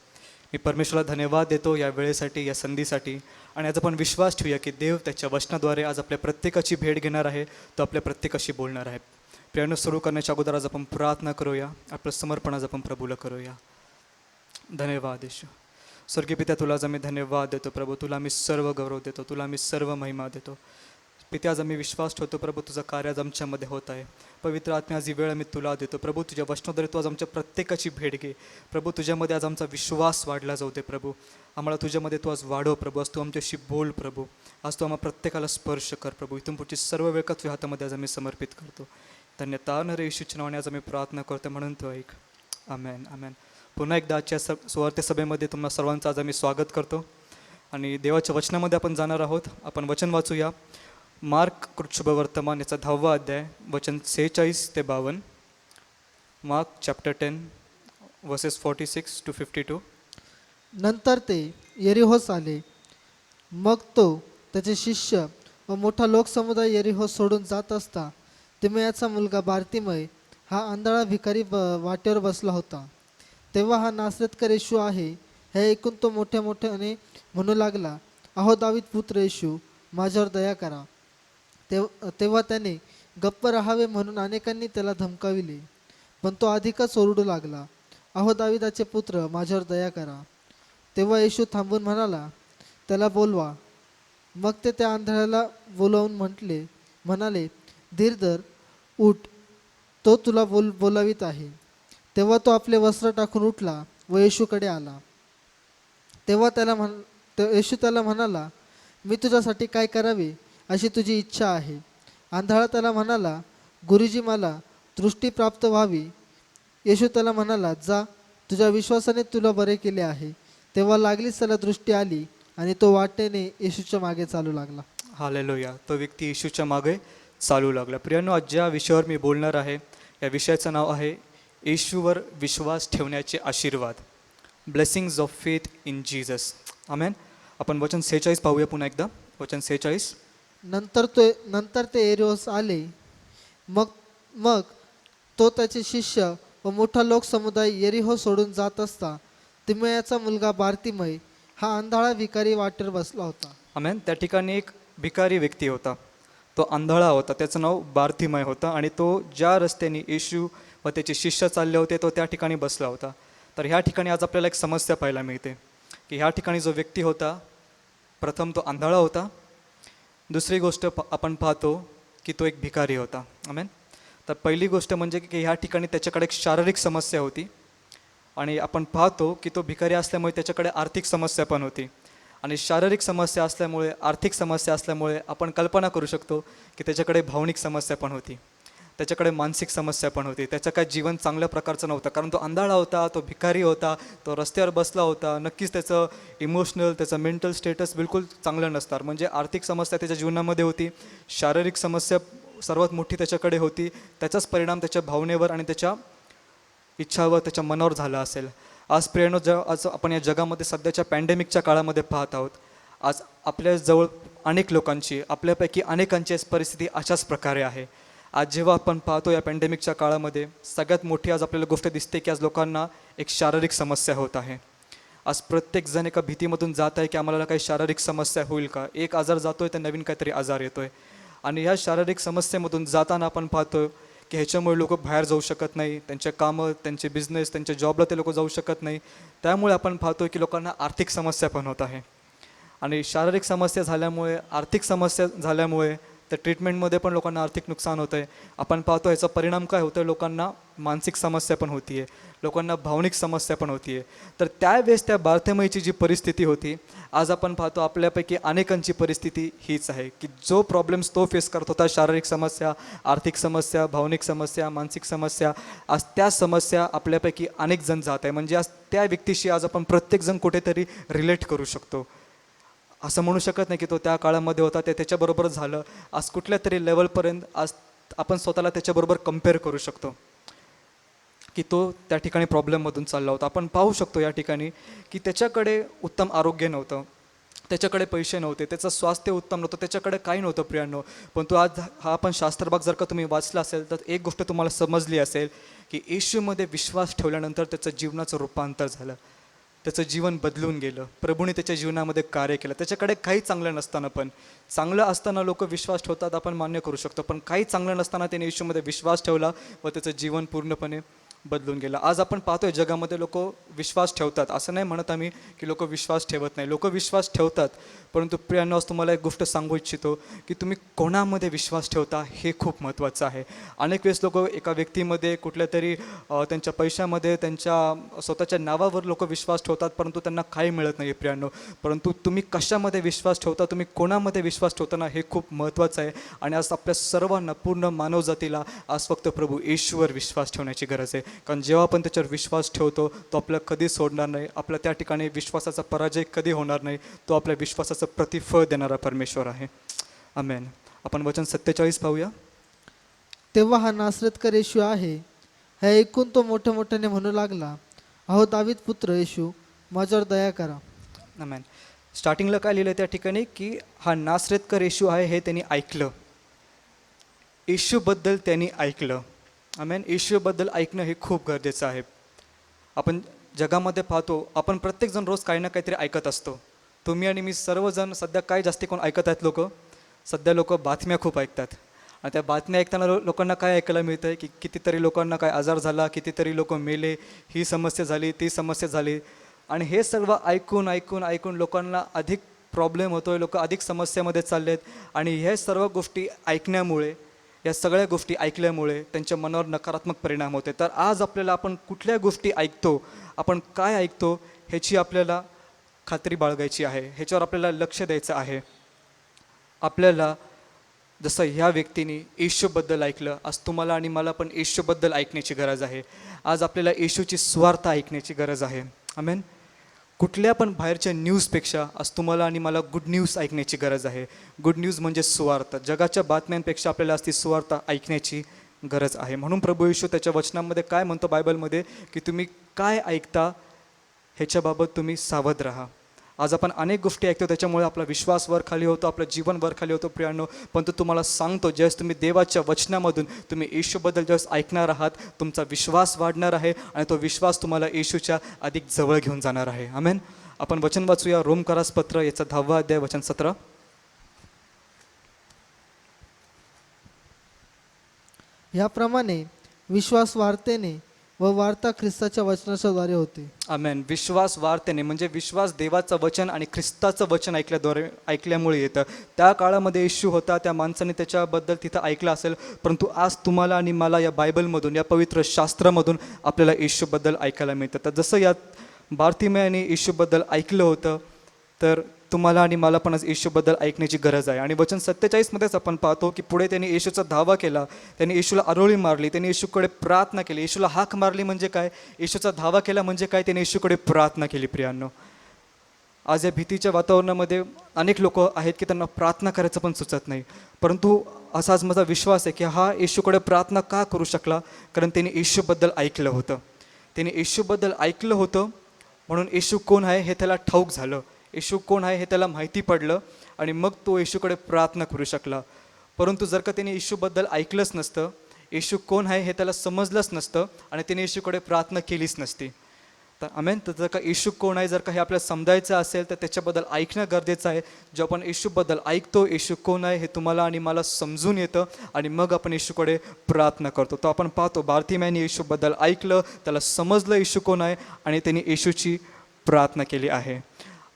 [SPEAKER 3] मी परमेश्वराला धन्यवाद देतो या वेळेसाठी, या संधीसाठी. आणि आज आपण विश्वास ठेवूया की देव त्याच्या वचनाद्वारे आज आपल्या प्रत्येकाची भेट घेणार आहे, तो आपल्या प्रत्येकाशी बोलणार आहे. प्रेरणा सुरू करण्याच्या अगोदर आज आपण प्रार्थना करूया, आपलं समर्पण आज आपण प्रभूला करूया. धन्यवाद येशू. स्वर्गीय पित्या, तुला आज आम्ही धन्यवाद देतो प्रभू. तुला आम्ही सर्व गौरव देतो, तुला आम्ही सर्व महिमा देतो. पित्या, आज आम्ही विश्वास ठेवतो प्रभू, तुझं कार्य आज आमच्यामध्ये होत आहे. पवित्र आत्म्या, आज ही वेळ आम्ही तुला देतो प्रभू. तुझ्या वचनाद्वारे तू आज आमच्या प्रत्येकाची भेट घे प्रभू. तुझ्यामध्ये आज आमचा विश्वास वाढला जाऊ दे प्रभू. आम्हाला तुझ्यामध्ये तू आज वाढव प्रभू. आज तू आमच्याशी बोल प्रभू. आज तू आम्हाला प्रत्येकाला स्पर्श कर प्रभू. इथून पुढची सर्व वेळ का तुझ्या हातामध्ये आज आम्ही समर्पित करतो. धन्यता न रे येशूच्या नावाने आज आम्ही प्रार्थना करतो, म्हणून तू ऐक. आमेन. आमेन. पुन्हा एकदा आजच्या सुवार्ते सभेमध्ये तुम्हाला सर्वांचं आज आम्ही स्वागत करतो आणि देवाच्या वचनामध्ये आपण जाणार आहोत. आपण वचन वाचूया. मार्क शुभवर्तमान याचा 10वा अध्याय वचन 46 ते 52. Mark chapter 10 versus 46 to 52.
[SPEAKER 4] नंतर ते यरिहोस आले. मग तो, त्याचे शिष्य व मोठा लोकसमुदाय यरिहो सोडून जात असता तिमयाचा मुलगा बार्तिमय हा आंधळा भिकारी वाटेवर बसला होता. तेव्हा हा नासरतकर येशू आहे हे ऐकून तो मोठ्या मोठ्याने म्हणू लागला, अहो दावीद पुत्र येशू, माझ्यावर दया करा. तेव्हा त्याने गप्प राहावे म्हणून अनेकांनी त्याला धमकाविले, पण तो अधिकच ओरडू लागला, अहो दाविदाचे पुत्र, माझ्यावर दया करा. तेव्हा येशू थांबून म्हणाला, त्याला बोलवा. मग ते त्या आंधळ्याला बोलावून म्हणाले, धीर धर, उठ, तो तुला बोलावित आहे. तेव्हा तो आपले वस्त्र टाकून उठला व येशूकडे आला. तेव्हा येशू त्याला म्हणाला, मी तुझ्यासाठी काय करावे अशी तुझी इच्छा आहे. आंधळा त्याला म्हणाला, गुरुजी, मला दृष्टी प्राप्त व्हावी. येशू त्याला म्हणाला, जा, तुझ्या विश्वासाने तुला बरे केले आहे. तेव्हा लागलीच त्याला दृष्टी आली आणि तो वाटेने येशूच्या मागे चालू लागला.
[SPEAKER 3] हालेलुया. तो व्यक्ती येशूच्या मागे चालू लागला. प्रियांनो, आज ज्या विषयावर मी बोलणार आहे या विषयाचं नाव आहे येशूवर विश्वास ठेवण्याचे आशीर्वाद. Blessings of faith in Jesus. Amen. आपण वचन 46 पाहूया पुन्हा एकदा. वचन 46.
[SPEAKER 4] नंतर ते यरिहोस आले. मग तो, त्याचे शिष्य व मोठा लोकसमुदाय यरिहो सोडून जात असता तिमयाचा मुलगा बार्तिमय हा आंधळा भिकारी वाटेवर बसला होता.
[SPEAKER 3] आमेन. त्या ठिकाणी एक भिकारी व्यक्ती होता. तो आंधळा होता. त्याचं नाव बार्तिमय होतं आणि तो ज्या रस्त्याने येशू व त्याचे शिष्य चालले होते तो त्या ठिकाणी बसला होता. तर ह्या ठिकाणी आज आपल्याला एक समस्या पाहायला मिळते की ह्या ठिकाणी जो व्यक्ती होता, प्रथम तो आंधळा होता. दुसरी गोष्ट आपण पाहतो की तो एक भिकारी होता. आमेन. तर पहिली गोष्ट म्हणजे की ह्या ठिकाणी त्याच्याकडे एक शारीरिक समस्या होती आणि आपण पाहतो की तो भिकारी असल्यामुळे त्याच्याकडे आर्थिक समस्या पण होती. आणि शारीरिक समस्या असल्यामुळे, आर्थिक समस्या असल्यामुळे आपण कल्पना करू शकतो की त्याच्याकडे भावनिक समस्या पण होती, त्याच्याकडे मानसिक समस्या पण होती. त्याचं काय जीवन चांगल्या प्रकारचं नव्हतं, कारण तो आंधळा होता, तो भिकारी होता, तो रस्त्यावर बसला होता. नक्कीच त्याचं इमोशनल, त्याचं मेंटल स्टेटस बिलकुल चांगलं नसणार. म्हणजे आर्थिक समस्या त्याच्या जीवनामध्ये होती, शारीरिक समस्या सर्वात मोठी त्याच्याकडे होती. त्याचाच परिणाम त्याच्या भावनेवर आणि त्याच्या इच्छावर, त्याच्या मनावर झाला असेल. आज प्रियांनो, आज आपण या जगामध्ये सध्याच्या पॅन्डेमिकच्या काळामध्ये पाहत आहोत. आज आपल्याजवळ अनेक लोकांची, आपल्यापैकी अनेकांची परिस्थिती अशाच प्रकारे आहे. आज जेव्हा आपण पाहतो या पॅन्डेमिकच्या काळामध्ये सगळ्यात मोठी आज आपल्याला गोष्ट दिसते की आज लोकांना एक शारीरिक समस्या होत आहे. आज प्रत्येकजण एका भीतीमधून जात आहे की आम्हाला काही शारीरिक समस्या होईल का. एक आजार जातोय तर नवीन काहीतरी आजार येतोय. आणि ह्या शारीरिक समस्येमधून जाताना आपण पाहतो की ह्याच्यामुळे लोक बाहेर जाऊ शकत नाही, त्यांच्या कामं, त्यांचे बिझनेस, त्यांच्या जॉबला ते लोक जाऊ शकत नाही. त्यामुळे आपण पाहतो की लोकांना आर्थिक समस्या पण होत आहे. आणि शारीरिक समस्या झाल्यामुळे, आर्थिक समस्या झाल्यामुळे तर ट्रीटमेंटमध्ये पण लोकांना आर्थिक नुकसान होतं आहे. आपण पाहतो याचा परिणाम काय होतो आहे, लोकांना मानसिक समस्या पण होती आहे, लोकांना भावनिक समस्या पण होती आहे. तर त्यावेळेस त्या बार्तिमयची जी परिस्थिती होती, आज आपण पाहतो आपल्यापैकी अनेकांची परिस्थिती हीच आहे की जो प्रॉब्लेम्स तो फेस करत होता, शारीरिक समस्या, आर्थिक समस्या, भावनिक समस्या, मानसिक समस्या, आज त्या समस्या आपल्यापैकी अनेक जण जात आहे. म्हणजे आज त्या व्यक्तीशी आज आपण प्रत्येकजण कुठेतरी रिलेट करू शकतो. असं म्हणू शकत नाही की तो त्या काळामध्ये होता ते त्याच्याबरोबरच झालं. आज कुठल्या तरी लेवलपर्यंत आज आपण स्वतःला त्याच्याबरोबर कम्पेअर करू शकतो की तो त्या ठिकाणी प्रॉब्लेममधून चालला होता. आपण पाहू शकतो या ठिकाणी की त्याच्याकडे उत्तम आरोग्य नव्हतं, त्याच्याकडे पैसे नव्हते, त्याचं स्वास्थ्य उत्तम नव्हतं, त्याच्याकडे काही नव्हतं प्रियांनो. पण तो आज हा आपण शास्त्रभाग जर का तुम्ही वाचला असेल तर एक गोष्ट तुम्हाला समजली असेल की येशूमध्ये विश्वास ठेवल्यानंतर त्याचं जीवनाचं रूपांतर झालं, त्याचं जीवन बदलून गेलं, प्रभूने त्याच्या जीवनामध्ये कार्य केलं. त्याच्याकडे काही चांगलं नसताना पण, चांगलं असताना लोक विश्वास ठेवतात, आपण मान्य करू शकतो, पण काही चांगलं नसताना त्याने येशूमध्ये विश्वास ठेवला व त्याचं जीवन पूर्णपणे बदलून गेलं. आज आपण पाहतोय जगामध्ये लोक विश्वास ठेवतात. असं नाही म्हणत आम्ही की लोक विश्वास ठेवत नाही, लोक विश्वास ठेवतात. परंतु प्रियांनो, आज तुम्हाला एक गोष्ट सांगू इच्छितो की तुम्ही कोणामध्ये विश्वास ठेवता हे खूप महत्त्वाचं आहे. अनेक वेळेस लोक एका व्यक्तीमध्ये, कुठल्या तरी त्यांच्या पैशामध्ये, त्यांच्या स्वतःच्या नावावर लोक विश्वास ठेवतात, परंतु त्यांना काही मिळत नाही प्रियांनो. परंतु तुम्ही कशामध्ये विश्वास ठेवता, तुम्ही कोणामध्ये विश्वास ठेवताना हे खूप महत्त्वाचं आहे. आणि आज आपल्या सर्वांना, पूर्ण मानवजातीला आज फक्त प्रभू येशूवर विश्वास ठेवण्याची गरज आहे. कारण जेव्हा आपण त्याच्यावर विश्वास ठेवतो तो आपल्याला कधी सोडणार नाही. आपल्या त्या ठिकाणी विश्वासाचा पराजय कधी होणार नाही. तो आपल्या विश्वासाचं प्रतिफळ देणारा परमेश्वर आहे. आमेन. आपण वचन 47 पाहूया.
[SPEAKER 4] तेव्हा हा नासरतकर येशू आहे हे ऐकून तो मोठ्या मोठ्याने म्हणू लागला, अहो दावीद पुत्र येशू, माझ्यावर दया करा.
[SPEAKER 3] आमेन. स्टार्टिंगला काय लिहिलं त्या ठिकाणी की हा नासरतकर येशू आहे हे त्यांनी ऐकलं. येशूबद्दल त्यांनी ऐकलं. आमेन. येशूबद्दल ऐकणं हे खूप गरजेचं आहे. आपण जगामध्ये पाहतो, आपण प्रत्येकजण रोज काही ना काहीतरी ऐकत असतो. तुम्ही आणि मी सर्वजण सध्या काय जास्ती कोण ऐकत आहेत लोक? सध्या लोक बातम्या खूप ऐकतात. आणि त्या बातम्या ऐकताना लोकांना काय ऐकायला मिळतं आहे की कितीतरी लोकांना काय आजार झाला, कितीतरी लोक मेले, ही समस्या झाली, ती समस्या झाली. आणि हे सर्व ऐकून ऐकून ऐकून लोकांना अधिक प्रॉब्लेम होतो आहे, लोक अधिक समस्यामध्ये चालले आहेत. आणि हे सर्व गोष्टी ऐकण्यामुळे, या सगळ्या गोष्टी ऐकल्यामुळे त्यांच्या मनावर नकारात्मक परिणाम होते. तर आज आपल्याला आपण कुठल्या गोष्टी ऐकतो, आपण काय ऐकतो ह्याची आपल्याला खात्री बाळगायची आहे, ह्याच्यावर आपल्याला लक्ष द्यायचं आहे. आपल्याला जसं ह्या व्यक्तीने येशूबद्दल ऐकलं, आज तुम्हाला आणि मला पण येशूबद्दल ऐकण्याची गरज आहे. आज आपल्याला येशूची सुवार्ता ऐकण्याची गरज आहे. आमेन. कुठल्या पण बाहेरच्या न्यूजपेक्षा आज तुम्हाला आणि मला गुड न्यूज ऐकण्याची गरज आहे. गुड न्यूज म्हणजे सुवार्ता. जगाच्या बातम्यांपेक्षा आपल्याला आज ती सुवार्ता ऐकण्याची गरज आहे. म्हणून प्रभू येशू त्याच्या वचनामध्ये काय म्हणतो बायबलमध्ये की तुम्ही काय ऐकता ह्याच्याबाबत तुम्ही सावध राहा. आज आपण अनेक गोष्टी ऐकतो, त्याच्यामुळे आपला विश्वास वर खाली होतो, आपलं जीवन वर खाली होतो प्रियांनो. पण तो तुम्हाला सांगतो, ज्यावेळेस तुम्ही देवाच्या वचनामधून तुम्ही येशूबद्दल ज्यावेळेस ऐकणार आहात, तुमचा विश्वास वाढणार आहे आणि तो विश्वास तुम्हाला येशूच्या अधिक जवळ घेऊन जाणार आहे. आमेन. आपण वचन वाचूया. रोमकरास पत्र याचा 10वा अध्याय वचन 17.
[SPEAKER 4] याप्रमाणे विश्वास वार्तेने व वार्ता ख्रिस्ताच्या वचनाच्या द्वारे होते.
[SPEAKER 3] आमेन. विश्वास वार्तेने म्हणजे विश्वास देवाचं वचन आणि ख्रिस्ताचं वचन ऐकल्यामुळे येतं. त्या काळामध्ये येशू होता, त्या माणसाने त्याच्याबद्दल तिथं ऐकलं असेल, परंतु आज तुम्हाला आणि मला या बायबलमधून, या पवित्र शास्त्रामधून आपल्याला येशूबद्दल ऐकायला मिळतं. तर जसं यात बार्तिमेयाने येशूबद्दल ऐकलं होतं, तर तुम्हाला आणि मला पण आज येशूबद्दल ऐकण्याची गरज आहे. आणि वचन 47मध्येच आपण पाहतो की पुढे त्यांनी येशूचा धावा केला, त्यांनी येशूला आरोळी मारली, त्यांनी येशूकडे प्रार्थना केली. येशूला हाक मारली म्हणजे काय? येशूचा धावा केला म्हणजे काय? त्यांनी येशूकडे प्रार्थना केली. प्रियांनो, आज या भीतीच्या वातावरणामध्ये अनेक लोक आहेत की त्यांना प्रार्थना करायचं पण सुचत नाही. परंतु असा आज माझा विश्वास आहे की हा येशूकडे प्रार्थना का करू शकला? कारण त्यांनी येशूबद्दल ऐकलं होतं. त्यांनी येशूबद्दल ऐकलं होतं म्हणून येशू कोण आहे हे त्याला ठाऊक झालं. येशू कोण आहे हे त्याला माहिती पडलं आणि मग तो येशूकडे प्रार्थना करू शकला. परंतु जर का त्याने येशूबद्दल ऐकलंच नसतं, येशू कोण आहे हे त्याला समजलंच नसतं आणि त्याने येशूकडे प्रार्थना केलीच नसती. तर आमेन. तर जर का येशू कोण आहे, जर का हे आपल्याला समजायचं असेल तर त्याच्याबद्दल ऐकणं गरजेचं आहे. जो आपण येशूबद्दल ऐकतो, येशू कोण आहे हे तुम्हाला आणि मला समजून येतं आणि मग आपण येशूकडे प्रार्थना करतो. तो आपण पाहतो बार्तिमेयाने येशूबद्दल ऐकलं, त्याला समजलं येशू कोण आहे आणि त्यांनी येशूची प्रार्थना केली आहे.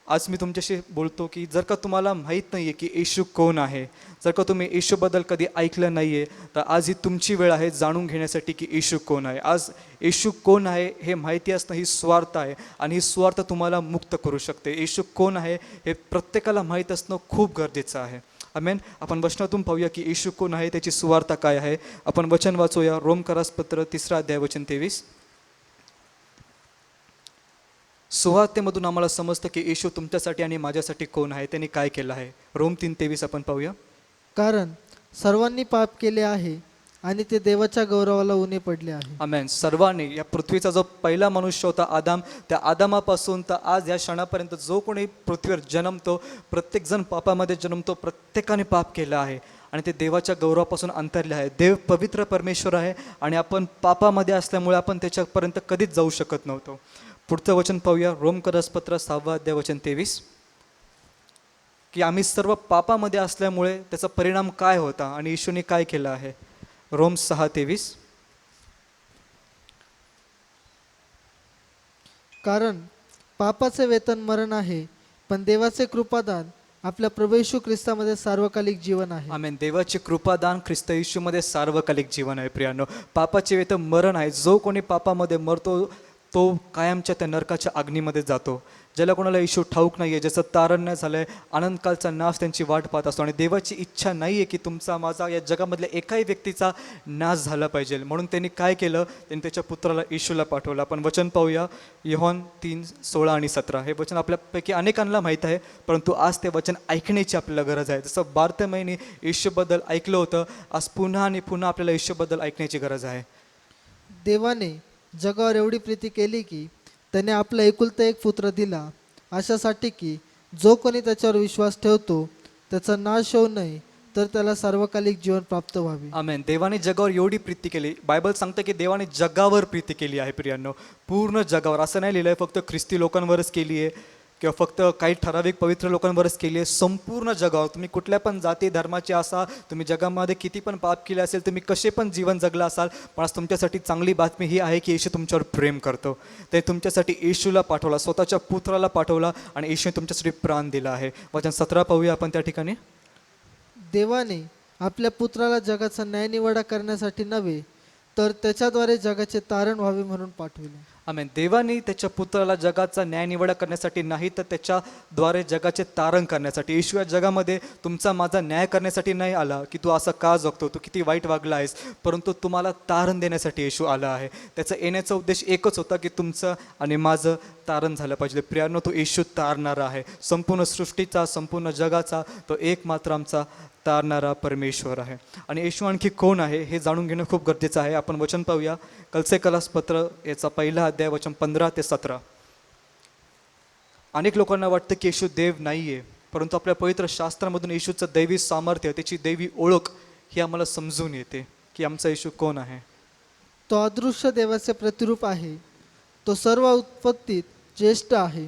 [SPEAKER 3] आज मी तुमच्याशी बोलतो की जर का तुम्हाला माहीत नाही आहे की येशू कोण आहे, जर का तुम्ही येशूबद्दल कधी ऐकलं नाही आहे, तर आज ही तुमची वेळ आहे जाणून घेण्यासाठी की येशू कोण आहे. आज येशू कोण आहे हे माहिती असणं ही स्वार्थ आहे आणि ही स्वार्थ तुम्हाला मुक्त करू शकते. येशू कोण आहे हे प्रत्येकाला माहीत असणं खूप गरजेचं आहे. आमेन. आपण वचनातून पाहूया की येशू कोण आहे, त्याची सुवार्ता काय आहे. आपण वचन वाचूया. रोमकरास पत्र 3 अध्याय वचन 23. सुवार्तेमधून आम्हाला समजतं की येशू तुमच्यासाठी आणि माझ्यासाठी कोण आहे, त्यांनी काय केलं आहे. रोम 3:23 आपण पाहूया.
[SPEAKER 4] कारण सर्वांनी पाप केले आहे आणि ते देवाच्या गौरवाला उणे पडले आहे.
[SPEAKER 3] आमेन. सर्वांनी, या पृथ्वीचा जो पहिला मनुष्य होता आदाम, त्या आदामापासून तर आज या क्षणापर्यंत जो कोणी पृथ्वीवर जन्मतो, प्रत्येकजण पापामध्ये जन्मतो, प्रत्येकाने पाप केलं आहे आणि ते देवाच्या गौरवापासून अंतरले आहे. देव पवित्र परमेश्वर आहे आणि आपण पापामध्ये असल्यामुळे आपण त्याच्यापर्यंत कधीच जाऊ शकत नव्हतो. पुढचं वचन पाहूया. रोमकरास पत्र 6 अध्याय वचन 23 की आम्ही सर्व पापामध्ये असल्यामुळे त्याचा परिणाम काय होता आणि येशूने काय केलं आहे. रोम 6:23. कारण पापाचे वेतन मरण आहे, पण देवाचे कृपादान आपल्या प्रभू येशू ख्रिस्तामध्ये सार्वकालिक जीवन आहे. आमेन. देवाचे कृपादान ख्रिस्त येशूमध्ये सार्वकालिक जीवन आहे. प्रियांनो, पापाचे वेतन मरण आहे. जो कोणी पापामध्ये मरतो तो कायमच्या त्या नरकाच्या अग्नीमध्ये जातो. ज्याला कोणाला येशू ठाऊक नाही आहे, ज्याचं तारण नाही झालं आहे, अनंतकालचा नाश त्यांची वाट पाहत असतो आणि देवाची इच्छा नाही आहे की तुमचा माझा या जगामधल्या एकाही व्यक्तीचा नाश झाला पाहिजे. म्हणून त्यांनी काय केलं, त्यांनी त्याच्या पुत्राला येशूला पाठवलं. आपण वचन पाहूया, योहान 3:16 आणि 17. हे वचन आपल्यापैकी अनेकांना माहीत आहे, परंतु आज ते वचन ऐकण्याची आपल्याला गरज आहे. जसं बारतिमेने येशूबद्दल ऐकलं होतं, आज पुन्हा आणि पुन्हा आपल्याला येशूबद्दल ऐकण्याची गरज आहे.
[SPEAKER 4] देवाने जगावर एवढी प्रीती केली की त्याने आपला एकुलता एक पुत्र दिला, अशासाठी की जो कोणी त्याच्यावर विश्वास ठेवतो त्याचा नाश होऊ नये, तर त्याला सार्वकालिक जीवन प्राप्त व्हावे.
[SPEAKER 3] आमेन. देवाने जगावर एवढी प्रीती केली. बायबल सांगतं की देवाने जगावर प्रीती केली आहे प्रियांनो, पूर्ण जगावर. असं नाही लिहिलं आहे फक्त ख्रिस्ती लोकांवरच केली आहे किंवा फक्त काही ठराविक पवित्र लोकांवरच केली आहे. संपूर्ण जगावर, तुम्ही कुठल्या पण जाती धर्माचे असा, तुम्ही जगामध्ये किती पण पाप केले असेल, तुम्ही कसे पण जीवन जगला असाल, पण आज तुमच्यासाठी चांगली बातमी ही आहे की येशू तुमच्यावर प्रेम करतो. ते तुमच्यासाठी येशूला पाठवला, स्वतःच्या पुत्राला पाठवला आणि येशूने तुमच्यासाठी प्राण दिला आहे. वचन 17 पाहूया आपण त्या ठिकाणी.
[SPEAKER 4] देवाने आपल्या पुत्राला जगाचा न्यायनिवाडा करण्यासाठी नव्हे, तर त्याच्याद्वारे जगाचे तारण व्हावे म्हणून पाठविले.
[SPEAKER 3] आमेन. देवाने त्याच्या पुत्राला जगाचा न्यायनिवाडा करण्यासाठी नाही, तर त्याच्याद्वारे जगाचे तारण करण्यासाठी. येशू या जगामध्ये तुमचा माझा न्याय करण्यासाठी नाही आला की तू असं का जगतो, तू किती वाईट वागला आहेस, परंतु तुम्हाला तारण देण्यासाठी येशू आला आहे. त्याचा येण्याचा उद्देश एकच होता की तुमचं आणि माझं तारण झालं पाहिजे. प्रियांनो, तो येशू तारणारा आहे, संपूर्ण सृष्टीचा, संपूर्ण जगाचा तो एकमात्र आमचा तारणारा परमेश्वर आहे. आणि येशू आणखी कोण आहे हे जाणून घेणं खूप गरजेचं आहे. आपण वचन पाहूया, कलसे पत्र याचा 1 अध्याय वचन 15 ते 17. अनेक लोकांना वाटतं की येशू देव नाही आहे, परंतु आपल्या पवित्र शास्त्रामधून येशूचं दैवी सामर्थ्य, त्याची दैवी ओळख ही आम्हाला समजून येते की आमचा येशू कोण आहे.
[SPEAKER 4] तो अदृश्य देवाचे प्रतिरूप आहे. तो सर्व उत्पत्तीत ज्येष्ठ आहे,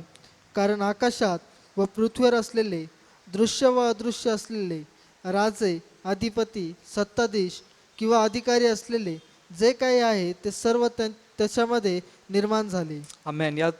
[SPEAKER 4] कारण आकाशात व पृथ्वीवर असलेले, दृश्य व अदृश्य असलेले, राजे, अधिपती, सत्ताधीश किंवा अधिकारी असलेले जे काही आहे ते सर्व त्याच्यामध्ये निर्माण झाले.
[SPEAKER 3] आमेन. या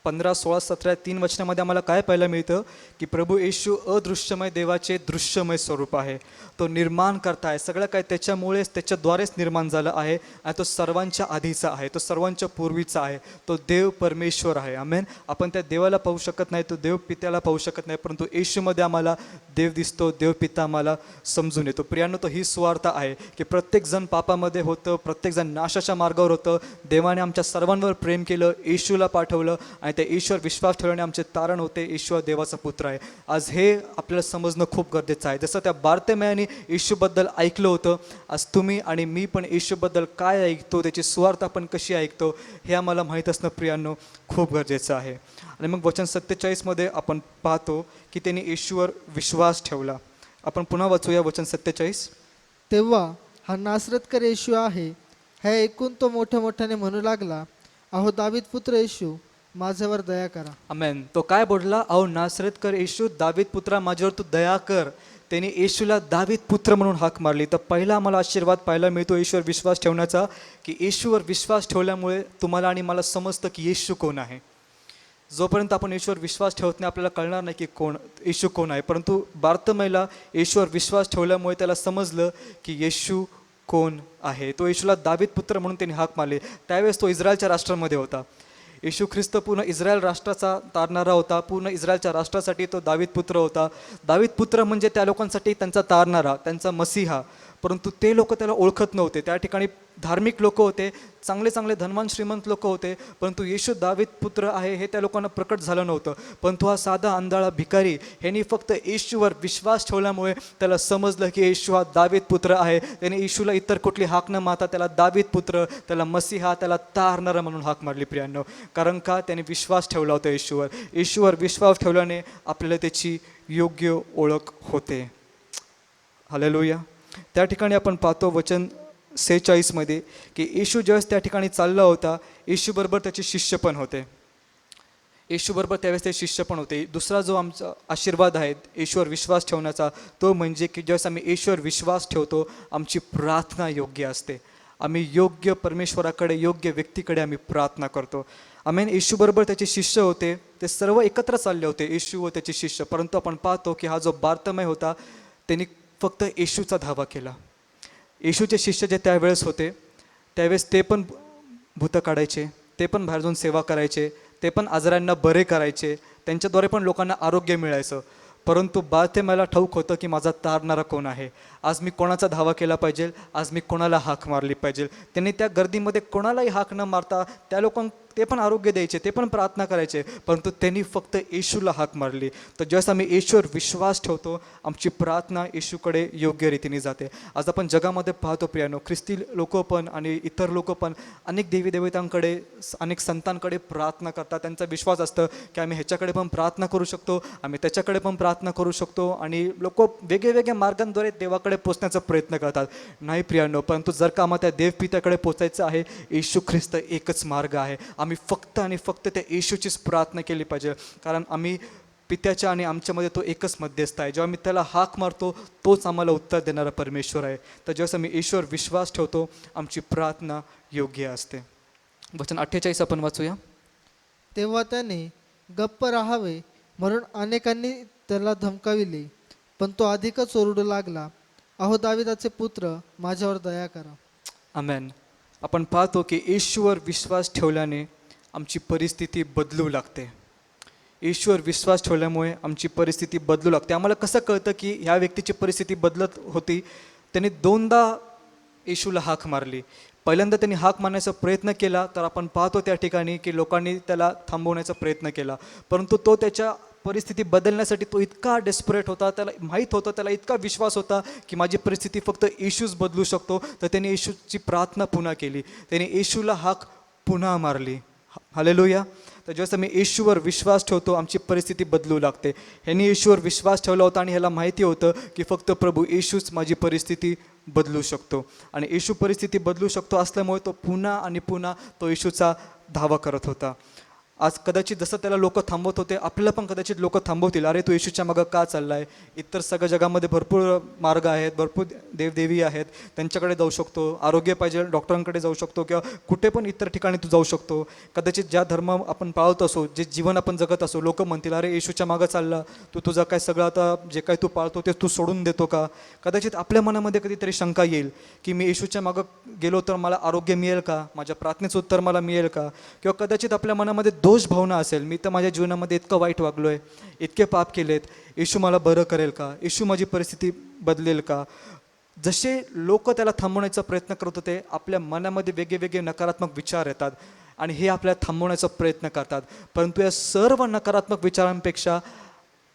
[SPEAKER 3] 15, 16, 17 3 वचनामध्ये आम्हाला काय पाहायला मिळतं की प्रभू येशू अदृश्यमय देवाचे दृश्यमय स्वरूप आहे. तो निर्माण करता आहे, सगळं काय त्याच्यामुळेच, त्याच्याद्वारेच निर्माण झालं आहे आणि तो सर्वांच्या आधीचा आहे, तो सर्वांच्या पूर्वीचा आहे, तो देव परमेश्वर आहे. आमेन. आपण त्या देवाला पाहू शकत नाही, तो देव पित्याला पाहू शकत नाही, परंतु येशूमध्ये आम्हाला देव दिसतो, देव पिता आम्हाला समजून येतो. प्रियांनो, तो ही स्वार्थ आहे की प्रत्येकजण पापामध्ये होतं, प्रत्येकजण नाशाच्या मार्गावर होतं. देवाने आमच्या सर्वांवर प्रेम केलं, येशूला पाठवलं आणि त्या ईश्वर विश्वास ठेवल्याने आमचे तारण होते. येशू देवाचा पुत्र आहे. आज हे आपल्याला समजणं खूप गरजेचं आहे. जसं त्या बारतिमेयाने येशूबद्दल ऐकलं होतं, आज तुम्ही आणि मी पण येशूबद्दल काय ऐकतो, त्याची स्वार्थ आपण कशी ऐकतो हे आम्हाला माहीत असणं प्रियांनो खूप गरजेचं आहे. आणि मग वचन 47 आपण पाहतो की त्यांनी येशूवर विश्वास ठेवला. आपण पुन्हा वाचूया वचन 47.
[SPEAKER 4] तेव्हा हा नासरतकर येशू आहे हे ऐकून तो मोठ्याने म्हणू लागला, अहो दावीद पुत्र येशू, माझ्यावर दया करा.
[SPEAKER 3] आमेन. तो काय बोलला, अहो नासरतकर येशू, दावीद पुत्रा, माझ्यावर तू दया कर. त्याने येशूला दावीद पुत्र म्हणून हाक मारली. तर पहिला आम्हाला आशीर्वाद पाहायला मिळतो येशूवर विश्वास ठेवण्याचा, की येशूवर विश्वास ठेवल्यामुळे तुम्हाला आणि मला समजतं की येशू कोण आहे. जोपर्यंत आपण येशूवर विश्वास ठेवत नाही आपल्याला कळणार नाही की येशू कोण आहे. परंतु बारतिमेयाला येशूवर विश्वास ठेवल्यामुळे त्याला समजलं की येशू कोण आहे. तो येशूला दावीद पुत्र म्हणून त्यांनी हाक मारली. त्यावेळेस तो इस्रायलच्या राष्ट्रामध्ये होता. येशू ख्रिस्त पूर्ण इस्रायल राष्ट्राचा तारणारा होता. पूर्ण इस्रायलच्या राष्ट्रासाठी तो दावीद पुत्र होता. दावीद पुत्र म्हणजे त्या लोकांसाठी त्यांचा तारणारा, त्यांचा मसीहा. परंतु ते लोक त्याला ओळखत नव्हते. त्या ठिकाणी धार्मिक लोक होते, चांगले धनवान श्रीमंत लोक होते, परंतु येशू दावीद पुत्र आहे हे त्या लोकांना प्रकट झालं नव्हतं. परंतु हा साधा आंधळा भिकारी ह्यांनी फक्त येशूवर विश्वास ठेवल्यामुळे त्याला समजलं की येशू हा दावीद पुत्र आहे. त्याने येशूला इतर कुठली हाक न मारता त्याला दावीद पुत्र, त्याला मसीहा, त्याला तारणारा म्हणून हाक मारली प्रियांनो. कारण का, त्याने विश्वास ठेवला होता येशूवर. येशूवर विश्वास ठेवल्याने आपल्याला त्याची योग्य ओळख होते. हालेलुया. त्या ठिकाणी आपण पाहतो वचन 46 की येशू ज्यावेळेस त्या ठिकाणी चालला होता, येशूबरोबर त्याचे शिष्य पण होते. येशूबरोबर त्यावेळेस ते शिष्य पण होते. दुसरा जो आमचा आशीर्वाद आहे येशूवर विश्वास ठेवण्याचा, तो म्हणजे की ज्यावेळेस आम्ही येशूवर विश्वास ठेवतो, आमची प्रार्थना योग्य असते. आम्ही योग्य परमेश्वराकडे, योग्य व्यक्तीकडे आम्ही प्रार्थना करतो. आमेन. येशूबरोबर त्याचे शिष्य होते, ते सर्व एकत्र चालले होते, येशू व त्याचे शिष्य. परंतु आपण पाहतो की हा जो बारतिमेय होता त्यांनी फक्त येशूचा धावा केला. येशूचे शिष्य जे त्यावेळेस होते, त्यावेळेस ते पण भूतं काढायचे, ते पण बाहेर जाऊन सेवा करायचे, ते पण आजारांना बरे करायचे, त्यांच्याद्वारे पण लोकांना आरोग्य मिळायचं. परंतु बार्थेमाला ठाऊक होतं की माझा तारणारा कोण आहे, आज मी कोणाचा धावा केला पाहिजे, आज मी कोणाला हाक मारली पाहिजे. त्यांनी त्या गर्दीमध्ये कोणालाही हाक न मारता त्या ते पण आरोग्य द्यायचे, ते पण प्रार्थना करायचे, परंतु त्यांनी फक्त येशूला हाक मारली. तर ज्यावेळेस आम्ही येशूवर विश्वास ठेवतो, आमची प्रार्थना येशूकडे योग्य रीतीने जाते. आज आपण जगामध्ये पाहतो प्रियानो, ख्रिस्ती लोक पण आणि इतर लोक पण अनेक देवी देवतांकडे, अनेक संतांकडे प्रार्थना करतात. त्यांचा विश्वास असतं की आम्ही ह्याच्याकडे पण प्रार्थना करू शकतो, आम्ही त्याच्याकडे पण प्रार्थना करू शकतो, आणि लोक वेगवेगळ्या मार्गांद्वारे देवाकडे पोचण्याचा प्रयत्न करतात. नाही प्रियानो, परंतु जर का आम्हाला त्या देवपित्याकडे पोचायचं आहे, येशू ख्रिस्त एकच मार्ग आहे. आम्ही फक्त आणि फक्त त्या येशूचीच प्रार्थना केली पाहिजे, कारण आम्ही पित्याच्या आणि आमच्यामध्ये तो एकच मध्यस्थ आहे. जेव्हा मी त्याला हाक मारतो, तोच आम्हाला उत्तर देणारा परमेश्वर आहे. तर जेव्हा आम्ही येशूवर विश्वास ठेवतो, आमची प्रार्थना योग्य असते. वचन 48 आपण वाचूया.
[SPEAKER 4] तेव्हा त्याने गप्प राहावे म्हणून अनेकांनी त्याला धमकाविले, पण तो अधिकच ओरडू लागला, अहो दाविदाचे पुत्र, माझ्यावर दया करा.
[SPEAKER 3] आमेन. आपण पाहतो की येशूवर विश्वास ठेवल्याने आमची परिस्थिती बदलू लागते. येशूवर विश्वास ठेवल्यामुळे आमची परिस्थिती बदलू लागते. आम्हाला कसं कळतं की ह्या व्यक्तीची परिस्थिती बदलत होती? त्याने 2दा येशूला हाक मारली. पहिल्यांदा त्यांनी हाक मारण्याचा प्रयत्न केला, तर आपण पाहतो त्या ठिकाणी की लोकांनी त्याला थांबवण्याचा प्रयत्न केला, परंतु तो त्याच्या परिस्थिती बदलण्यासाठी तो इतका डेस्परेट होता, त्याला माहीत होतं, त्याला इतका विश्वास होता की माझी परिस्थिती फक्त येशूच बदलू शकतो. तर त्याने येशूची प्रार्थना पुन्हा केली, त्याने येशूला हाक पुन्हा मारली. हालेलुया. तर जेव्हा मी येशूवर विश्वास ठेवतो, आमची परिस्थिती बदलू लागते. ह्यांनी येशूवर विश्वास ठेवला होता आणि ह्याला माहिती होतं की फक्त प्रभू येशूच माझी परिस्थिती बदलू शकतो, आणि येशू परिस्थिती बदलू शकतो असल्यामुळे तो पुन्हा आणि पुन्हा तो येशूचा धावा करत होता. आज कदाचित जसं त्याला लोक थांबवत होते, आपल्याला पण कदाचित लोक थांबवतील, अरे तू येशूच्या मागं का चालला आहे? इतर सगळ्या जगामध्ये भरपूर मार्ग आहेत, भरपूर देवदेवी आहेत, त्यांच्याकडे जाऊ शकतो. आरोग्य पाहिजे, डॉक्टरांकडे जाऊ शकतो, किंवा कुठे पण इतर ठिकाणी तू जाऊ शकतो. कदाचित ज्या धर्म आपण पाळत असो, जे जीवन आपण जगत असो, लोक म्हणतील अरे येशूच्या मागं चालला, तू तुझं काय सगळं आता जे काही तू पाळतो ते तू सोडून देतो का? कदाचित आपल्या मनामध्ये कधीतरी शंका येईल की मी येशूच्या मागं गेलो तर मला आरोग्य मिळेल का? माझ्या प्रार्थनेचं उत्तर मला मिळेल का? किंवा कदाचित आपल्या मनामध्ये दोष भावना असेल, मी तर माझ्या जीवनामध्ये इतकं वाईट वागलो आहे, इतके पाप केलेत, येशू मला बरं करेल का? येशू माझी परिस्थिती बदलेल का? जसे लोक त्याला थांबवण्याचा प्रयत्न करत होते, आपल्या मनामध्ये वेगळे नकारात्मक विचार येतात आणि हे आपल्याला थांबवण्याचा प्रयत्न करतात. परंतु या सर्व नकारात्मक विचारांपेक्षा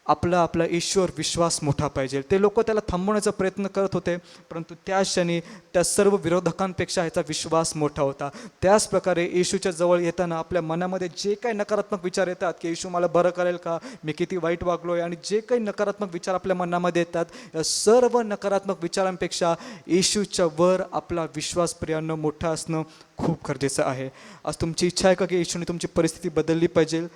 [SPEAKER 3] आपला येशूवर विश्वास मोठा पाहिजे. ते लोक त्याला थांबवण्याचा प्रयत्न करत होते, परंतु त्या क्षणी त्या सर्व विरोधकांपेक्षा ह्याचा विश्वास मोठा होता. त्याच प्रकारे येशूच्या जवळ येताना आपल्या मनामध्ये जे काही नकारात्मक विचार येतात की येशू मला बरं करेल का, मी किती वाईट वागलो आहे, आणि जे काही नकारात्मक विचार आपल्या मनामध्ये येतात, या सर्व नकारात्मक विचारांपेक्षा येशूच्या वर आपला विश्वास प्रियांनो मोठा असणं खूप गरजेचं आहे. आज तुमची इच्छा आहे का की येशूने तुमची परिस्थिती बदलली पाहिजे?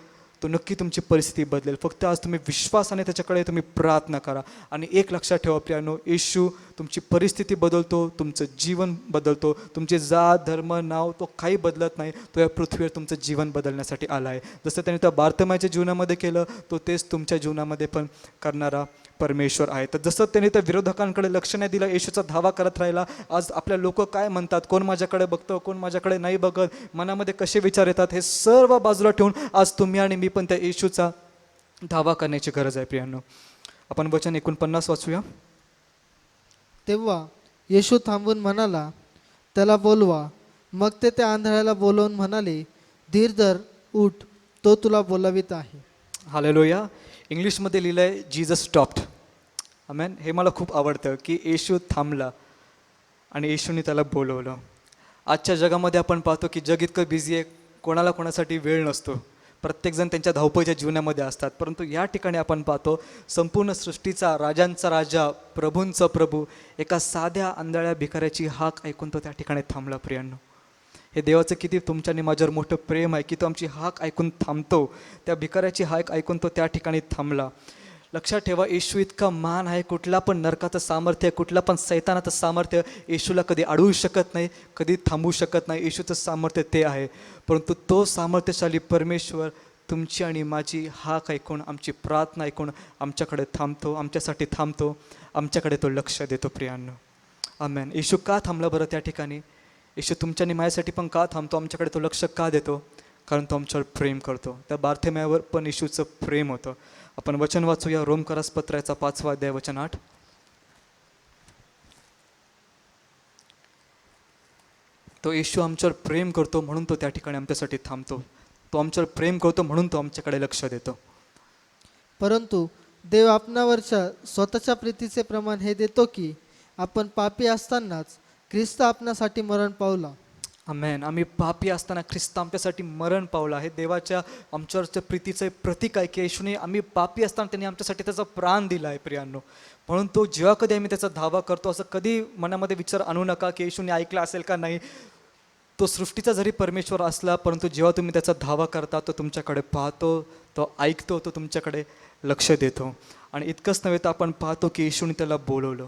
[SPEAKER 3] तो नक्की तुमची परिस्थिती बदलेल. फक्त आज तुम्ही विश्वासाने त्याच्याकडे तुम्ही प्रार्थना करा. आणि एक लक्षात ठेवा प्रियानो, येशू तुमची परिस्थिती बदलतो, तुमचं जीवन बदलतो. तुमचे जात, धर्म, नाव तो काही बदलत नाही. तो या पृथ्वीवर तुमचं जीवन बदलण्यासाठी आला आहे. जसं त्याने त्या बार्थमाच्या जीवनामध्ये केलं, तो तेच तुमच्या जीवनामध्ये पण करणारा परमेश्वर आहे. तर जसं त्याने त्या विरोधकांकडे लक्ष नाही दिलं, येशूचा धावा करत राहिला, आज आपल्या लोक काय म्हणतात, कोण माझ्याकडे बघतं, कोण माझ्याकडे नाही बघत, मनामध्ये कसे विचार येतात, हे सर्व बाजूला ठेवून आज तुम्ही आणि मी पण त्या येशूचा धावा करण्याची गरज आहे. प्रियांनो, आपण वचन 49 वाचूया.
[SPEAKER 4] तेव्हा येशू थांबून म्हणाला, त्याला बोलवा. मग ते त्या आंधळ्याला बोलवून म्हणाले, धीर धर, उठ, तो तुला बोलावित आहे.
[SPEAKER 3] हालेलुया. इंग्लिशमध्ये लिहिलं आहे जीजस स्टॉप्ड. आमेन. हे मला खूप आवडतं की येशू थांबला आणि येशूने त्याला बोलवलं. आजच्या जगामध्ये आपण पाहतो की जग इतकं बिझी आहे, कोणाला कोणासाठी वेळ नसतो, प्रत्येकजण त्यांच्या धावपळीच्या जीवनामध्ये असतात. परंतु या ठिकाणी आपण पाहतो संपूर्ण सृष्टीचा, राजांचा राजा, प्रभूंचा प्रभू एका साध्या आंधळ्या भिकाऱ्याची हाक ऐकून तो त्या ठिकाणी थांबला. प्रियांनो, हे देवाचं किती तुमच्या आणि माझ्यावर मोठं प्रेम आहे की तो आमची हाक ऐकून थांबतो. त्या भिकाऱ्याची हाक ऐकून तो त्या ठिकाणी थांबला. लक्षात ठेवा, येशू इतका मान आहे, कुठला पण नरकाचं सामर्थ्य, कुठला पण सैतानाचं सामर्थ्य येशूला कधी अडवू शकत नाही, कधी थांबवू शकत नाही. येशूचं सामर्थ्य ते आहे. परंतु तो सामर्थ्यशाली परमेश्वर तुमची आणि माझी हाक ऐकून, आमची प्रार्थना ऐकून आमच्याकडे थांबतो, आमच्यासाठी थांबतो, आमच्याकडे तो लक्ष देतो. प्रियांनो, आमेन. येशू का थांबला बरं त्या ठिकाणी? येशू तुमच्या आणि माझ्यासाठी पण का थांबतो? आमच्याकडे तो लक्ष का देतो? कारण तो आमच्यावर प्रेम करतो. त्या बार्थेमेवर पण येशूचं प्रेम होतं. आपण वचन वाचूया रोमकरास पत्राचा 5वा अध्याय वचन 8. तो येशू आमच्यावर प्रेम करतो म्हणून तो त्या ठिकाणी आमच्यासाठी थांबतो. तो आमच्यावर प्रेम करतो म्हणून तो आमच्याकडे लक्ष देतो.
[SPEAKER 4] परंतु देव आपणावरच्या स्वतःच्या प्रीतीचे प्रमाण हे देतो की आपण पापी असतानाच ख्रिस्त आपणासाठी मरण पावला.
[SPEAKER 3] आमेन. आम्ही पापी असताना ख्रिस्त आमच्यासाठी मरण पावला. हे देवाच्या आमच्यावरच्या प्रीतीचं प्रतीक आहे की येशूने आम्ही पापी असताना त्यांनी आमच्यासाठी त्याचा प्राण दिला आहे प्रियांनो. म्हणून तो जेव्हा कधी आम्ही त्याचा धावा करतो असं कधी मनामध्ये विचार आणू नका की येशूने ऐकला असेल का नाही. तो सृष्टीचा जरी परमेश्वर असला परंतु जेव्हा तुम्ही त्याचा धावा करता तो तुमच्याकडे पाहतो, तो ऐकतो, तो तुमच्याकडे लक्ष देतो. आणि इतकंच नव्हे तर आपण पाहतो की येशूने त्याला बोलवलं.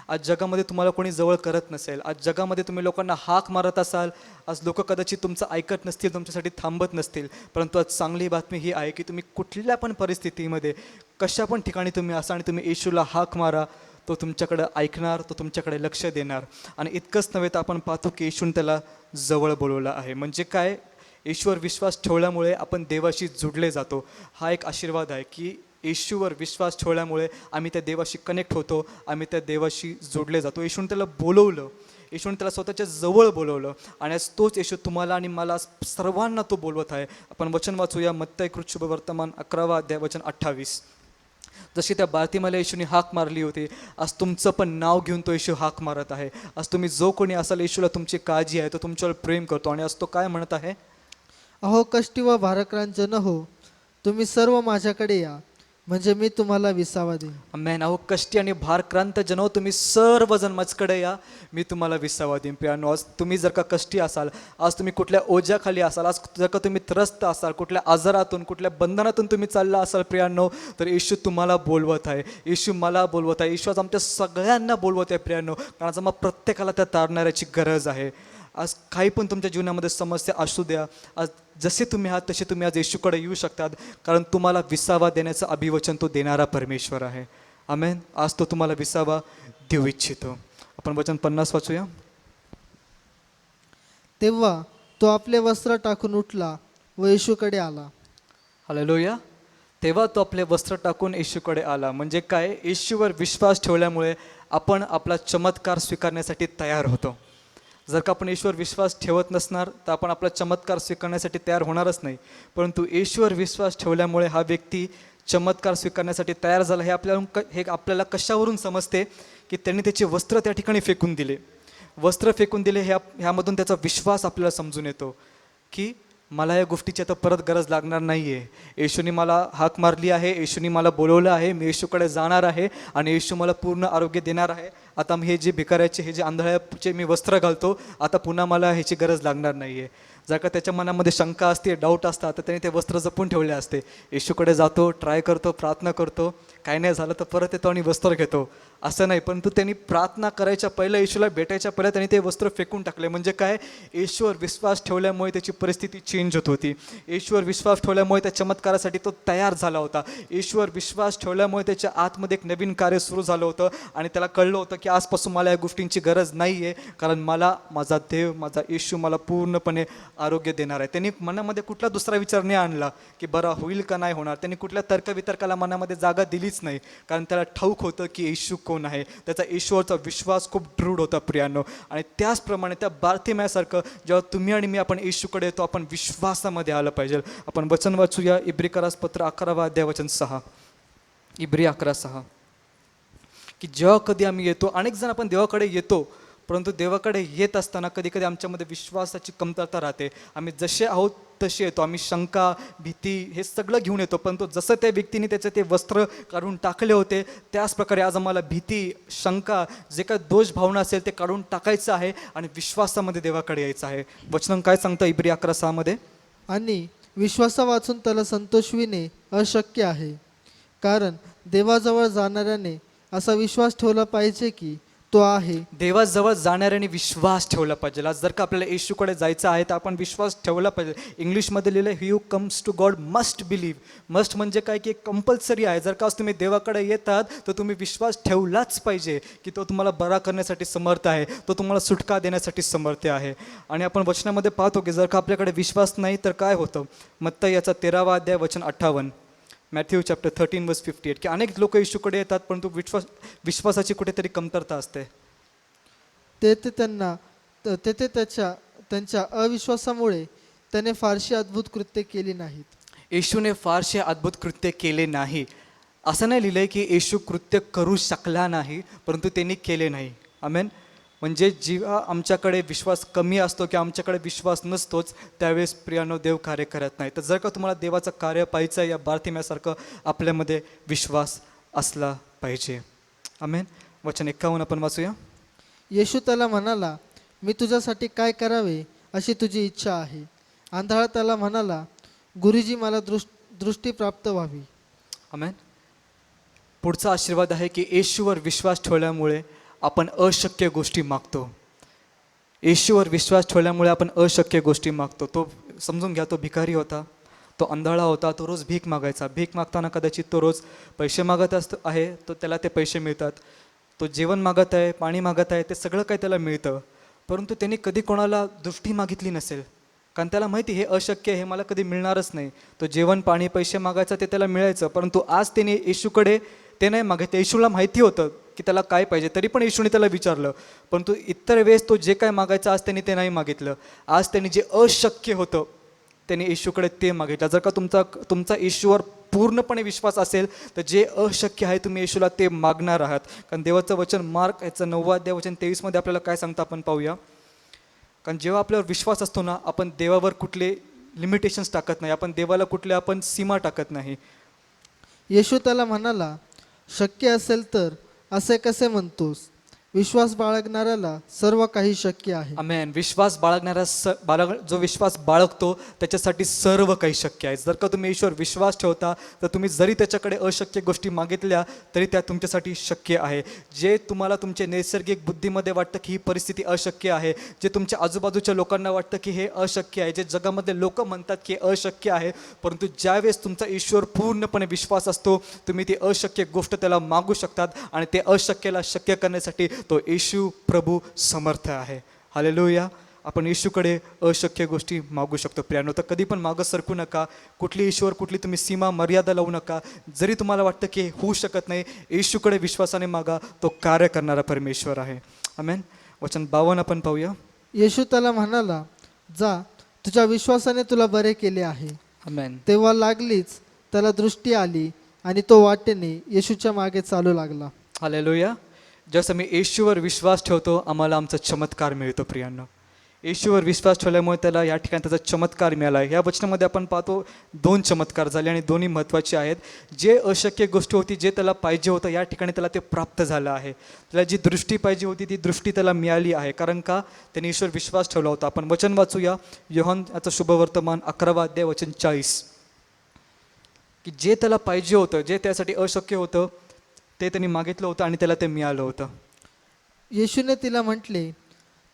[SPEAKER 3] आज जगामध्ये तुम्हाला कोणी जवळ करत नसेल, आज जगामध्ये तुम्ही लोकांना हाक मारत असाल, आज लोक कदाचित तुमचं ऐकत नसतील, तुमच्यासाठी थांबत नसतील, परंतु आज चांगली बातमी ही आहे की तुम्ही कुठल्या पण परिस्थितीमध्ये कशा पण ठिकाणी तुम्ही असा आणि तुम्ही येशूला हाक मारा, तो तुमच्याकडे ऐकणार, तो तुमच्याकडे लक्ष देणार. आणि इतकंच नव्हे तर आपण पाहतो की येशूने त्याला जवळ बोलवलं आहे. म्हणजे काय, येशूवर विश्वास ठेवल्यामुळे आपण देवाशी जुडले जातो. हा एक आशीर्वाद आहे की येशूवर विश्वास ठेवल्यामुळे आम्ही त्या देवाशी कनेक्ट होतो, आम्ही त्या देवाशी जोडले जातो. येशूने त्याला बोलवलं, येशूने त्याला स्वतःच्या जवळ बोलवलं आणि आज तोच येशू तुम्हाला आणि मला सर्वांना तो बोलवत आहे. आपण वचन वाचूया मत्तई कृत शुभवर्तमान 11वा अध्याय वचन 28. जशी त्या बार्तिमाला येशूने हाक मारली होती, आज तुमचं पण नाव घेऊन तो येशू हाक मारत आहे. आज तुम्ही जो कोणी असाल, येशूला तुमची काळजी आहे, तो तुमच्यावर प्रेम करतो. आणि आज तो काय म्हणत आहे,
[SPEAKER 4] अहो कष्टी व भारक्रांत जन हो, तुम्ही सर्व माझ्याकडे या, म्हणजे मी तुम्हाला विसावा देईन.
[SPEAKER 3] आमेन. अहो कष्टी आणि भारक्रांत जन हो, तुम्ही सर्वजण माझ्याकडे या, मी तुम्हाला विसावा देईन. प्रियानो, आज तुम्ही जर का कष्टी असाल, आज तुम्ही कुठल्या ओझ्याखाली असाल, आज जर का तुम्ही त्रस्त असाल, कुठल्या आजारातून, कुठल्या बंधनातून तुम्ही चालला असाल प्रियानो, तर येशू तुम्हाला बोलवत आहे, येशू मला बोलवत आहे, येशू आज आमच्या सगळ्यांना बोलवत आहे प्रियानो. कारण आज आम्हाला प्रत्येकाला त्या तारणाऱ्याची गरज आहे. आज काही पण तुमच्या जीवनामध्ये समस्या असू द्या, आज जसे तुम्ही आहात तसे तुम्ही आज येशूकडे येऊ शकतात, कारण तुम्हाला विसावा देण्याचं अभिवचन तो देणारा परमेश्वर आहे. आमेन. आज तो तुम्हाला विसावा देऊ इच्छितो. आपण वचन 50 वाचूया.
[SPEAKER 4] तेव्हा तो आपले वस्त्र टाकून उठला व येशूकडे आला.
[SPEAKER 3] हालेलुया. तेव्हा तो आपले वस्त्र टाकून येशूकडे आला. म्हणजे काय, येशूवर विश्वास ठेवल्यामुळे आपण आपला चमत्कार स्वीकारण्यासाठी तयार होतो. जर का आपण येशूवर विश्वास ठेवत नसणार तर आपण आपला चमत्कार स्वीकारण्यासाठी तयार होणारच नाही. परंतु येशूवर विश्वास ठेवल्यामुळे हा व्यक्ती चमत्कार स्वीकारण्यासाठी तयार झाला. हे आपल्याला कशावरून समजते की त्यांनी त्याचे वस्त्र त्या ठिकाणी फेकून दिले. वस्त्र फेकून दिले ह्यामधून त्याचा विश्वास आपल्याला समजून येतो की मला या गोष्टीची आता परत गरज लागणार नाही आहे. येशूने मला हाक मारली आहे, येशूने मला बोलवलं आहे, मी येशूकडे जाणार आहे आणि येशू मला पूर्ण आरोग्य देणार आहे. आता मी हे जे भिकाऱ्याचे, हे जे आंधळ्याचे मी वस्त्र घालतो, आता पुन्हा मला ह्याची गरज लागणार नाही आहे. जर का त्याच्या मनामध्ये शंका असते, डाऊट असतात, तर त्याने ते वस्त्र जपून ठेवले असते. येशूकडे जातो, ट्राय करतो, प्रार्थना करतो, काय नाही झालं तर परत येतो आणि वस्त्र घेतो, असं नाही. परंतु त्यांनी प्रार्थना करायच्या पहिलं, येशूला भेटायच्या पहिलं त्यांनी ते वस्त्र फेकून टाकले. म्हणजे काय, येशूवर विश्वास ठेवल्यामुळे त्याची परिस्थिती चेंज होत होती. येशूवर विश्वास ठेवल्यामुळे त्या चमत्कारासाठी तो तयार झाला होता. येशूवर विश्वास ठेवल्यामुळे त्याच्या आतमध्ये एक नवीन कार्य सुरू झालं होतं आणि त्याला कळलं होतं की आजपासून मला या गोष्टींची गरज नाही आहे, कारण मला माझा देव, माझा येशू मला पूर्णपणे आरोग्य देणार आहे. त्यांनी मनामध्ये कुठला दुसरा विचार नाही आणला की बरा होईल का नाही होणार. त्यांनी कुठल्या तर्कवितर्काला मनामध्ये जागा दिलीच नाही, कारण त्याला ठाऊक होतं की येशू कोण आहे. त्याचा येशूवरचा विश्वास खूप दृढ होता प्रियानो. आणि त्याचप्रमाणे त्या बार्थेमेसारखं जेव्हा तुम्ही आणि मी आपण येशूकडे येतो, आपण विश्वासामध्ये आलं पाहिजे. आपण वचन वाचूया इब्रिकरास पत्र 11वा अध्याय वचन 6. इब्री 11:6. की जेव्हा कधी आम्ही येतो, अनेक जण आपण देवाकडे येतो, परंतु देवाकडे येत असताना कधी कधी आमच्यामध्ये विश्वासाची कमतरता राहते. आम्ही जसे आहोत तसे येतो, आम्ही शंका, भीती हे सगळं घेऊन येतो. परंतु जसं त्या व्यक्तीने त्याचे ते वस्त्र काढून टाकले होते, त्याच प्रकारे आज आम्हाला भीती, शंका, जे काय दोष भावना असेल ते काढून टाकायचं आहे आणि विश्वासामध्ये देवाकडे यायचं आहे. वचन काय सांगतं इब्री 11:6
[SPEAKER 4] आणि विश्वासा वाचून त्याला संतोषविणे अशक्य आहे, कारण देवाजवळ जाणाऱ्याने असा विश्वास ठेवला पाहिजे की तो आहे.
[SPEAKER 3] देवाजवळ जाणाऱ्याने विश्वास ठेवला पाहिजे. आज जर का आपल्याला येशूकडे जायचं आहे तर आपण विश्वास ठेवला पाहिजे. इंग्लिशमध्ये लिहिलं he who comes to God must believe. Must म्हणजे काय की कंपल्सरी आहे. जर का आज तुम्ही देवाकडे येतात तर तुम्ही विश्वास ठेवलाच पाहिजे की तो तुम्हाला बरा करण्यासाठी समर्थ आहे, तो तुम्हाला सुटका देण्यासाठी समर्थ आहे. आणि आपण वचनामध्ये पाहतो की जर का आपल्याकडे विश्वास नाही तर काय होतं. मत्ती याचा 13वा अध्याय वचन 58, मॅथ्यू चॅप्टर 13:58 की अनेक लोक येशूकडे येतात परंतु विश्वासाची कुठेतरी कमतरता असते.
[SPEAKER 4] तेथे त्यांच्या अविश्वासामुळे त्याने फारशी अद्भुत कृत्ये केली नाहीत.
[SPEAKER 3] येशूने फारसे अद्भुत कृत्य केले नाही. असं नाही लिहिलंय की येशू कृत्य करू शकला नाही परंतु त्यांनी केले नाही. आमेन. म्हणजे जेव्हा आमच्याकडे विश्वास कमी असतो किंवा आमच्याकडे विश्वास नसतोच त्यावेळेस प्रियानो देव कार्य करत नाही. तर जर का तुम्हाला देवाचं कार्य पाहायचं आहे या बारतिम्यासारखं आपल्यामध्ये विश्वास असला पाहिजे. आमेन. वचन 51 आपण वाचूया.
[SPEAKER 4] येशू त्याला म्हणाला, मी तुझ्यासाठी काय करावे अशी तुझी इच्छा आहे. आंधळा त्याला म्हणाला, गुरुजी मला दृष्टी प्राप्त व्हावी.
[SPEAKER 3] आमेन. पुढचा आशीर्वाद आहे की येशूवर विश्वास ठेवल्यामुळे आपण अशक्य गोष्टी मागतो. येशूवर विश्वास ठेवल्यामुळे आपण अशक्य गोष्टी मागतो. तो समजून घ्या, तो भिकारी होता, तो आंधळा होता, तो रोज भीक मागायचा. भीक मागताना कदाचित तो रोज पैसे मागत आहे, तो त्याला ते पैसे मिळतात. तो जेवण मागत आहे, पाणी मागत आहे, ते सगळं काही त्याला मिळतं. परंतु त्यांनी कधी कोणाला दृष्टी मागितली नसेल, कारण त्याला माहिती हे अशक्य, हे मला कधी मिळणारच नाही. तो जेवण पाणी पैसे मागायचा ते त्याला मिळायचं. परंतु आज त्याने येशूकडे ते नाही मागितलं. येशूला माहिती होतं की त्याला काय पाहिजे, तरी पण येशूने त्याला विचारलं. परंतु इतर वेळेस तो जे काय मागायचं आज त्यांनी ते नाही मागितलं. आज त्यांनी जे अशक्य होतं त्याने येशूकडे ते मागितलं. जर का तुमचा येशूवर पूर्णपणे विश्वास असेल तर जे अशक्य आहे तुम्ही येशूला ते मागणार आहात. कारण देवाचं वचन मार्क याचं 9वा अध्याय वचन 23 आपल्याला काय सांगतं आपण पाहूया. कारण जेव्हा आपल्यावर विश्वास असतो ना, आपण देवावर कुठले लिमिटेशन्स टाकत नाही, आपण देवाला कुठले आपण सीमा टाकत नाही.
[SPEAKER 4] येशू त्याला म्हणाला, शक्य असेल तर असे कसे म्हणतोस? विश्वास बाळगणाऱ्याला सर्व काही शक्य आहे.
[SPEAKER 3] आमेन. विश्वास जो विश्वास बाळगतो त्याच्यासाठी सर्व काही शक्य आहे. जर का तुम्ही ईश्वर विश्वास ठेवता तर तुम्ही जरी त्याच्याकडे अशक्य गोष्टी मागितल्या तरी त्या तुमच्यासाठी शक्य आहे. जे तुम्हाला तुमचे नैसर्गिक बुद्धीमध्ये वाटतं की ही परिस्थिती अशक्य आहे, जे तुमच्या आजूबाजूच्या लोकांना वाटतं की हे अशक्य आहे, जे जगामध्ये लोक म्हणतात की अशक्य आहे, परंतु ज्यावेळेस तुमचा ईश्वर पूर्णपणे विश्वास असतो तुम्ही ती अशक्य गोष्ट त्याला मागू शकतात आणि ते अशक्यला शक्य करण्यासाठी तो येशू प्रभू समर्थ आहे. हालेलुया. आपण येशूकडे अशक्य गोष्टी मागू शकतो. प्रियानो, तर कधी पण मागं सरकू नका. कुठली ईश्वर कुठली तुम्ही सीमा मर्यादा लावू नका. जरी तुम्हाला वाटतं की होऊ शकत नाही, येशूकडे विश्वासाने मागा, तो कार्य करणारा परमेश्वर आहे. आमेन. वचन 52 आपण पाहूया.
[SPEAKER 4] येशू त्याला म्हणाला, जा, तुझ्या विश्वासाने तुला बरे केले आहे.
[SPEAKER 3] आमेन.
[SPEAKER 4] तेव्हा लागलीच त्याला दृष्टी आली आणि तो वाटेने येशूच्या मागे चालू लागला.
[SPEAKER 3] हालेलुया. जसं मी येशूवर विश्वास ठेवतो आम्हाला आमचा चमत्कार मिळतो. प्रियांनो, येशूवर विश्वास ठेवल्यामुळे त्याला या ठिकाणी त्याचा चमत्कार मिळाला आहे. या वचनामध्ये आपण पाहतो 2 चमत्कार झाले आणि दोन्ही महत्त्वाचे आहेत. जे अशक्य गोष्ट होती, जे त्याला पाहिजे होतं, या ठिकाणी त्याला ते प्राप्त झालं आहे. त्याला जी दृष्टी पाहिजे होती ती दृष्टी त्याला मिळाली आहे. कारण का? त्याने ईश्वर विश्वास ठेवला होता. आपण वचन वाचूया. योहान याचं शुभवर्तमान 11वा अध्याय वचन 40 की जे त्याला पाहिजे होतं, जे त्यासाठी अशक्य होतं ते त्यांनी मागितलं होतं आणि त्याला ते मिळालं होतं.
[SPEAKER 4] येशूने तिला म्हटले,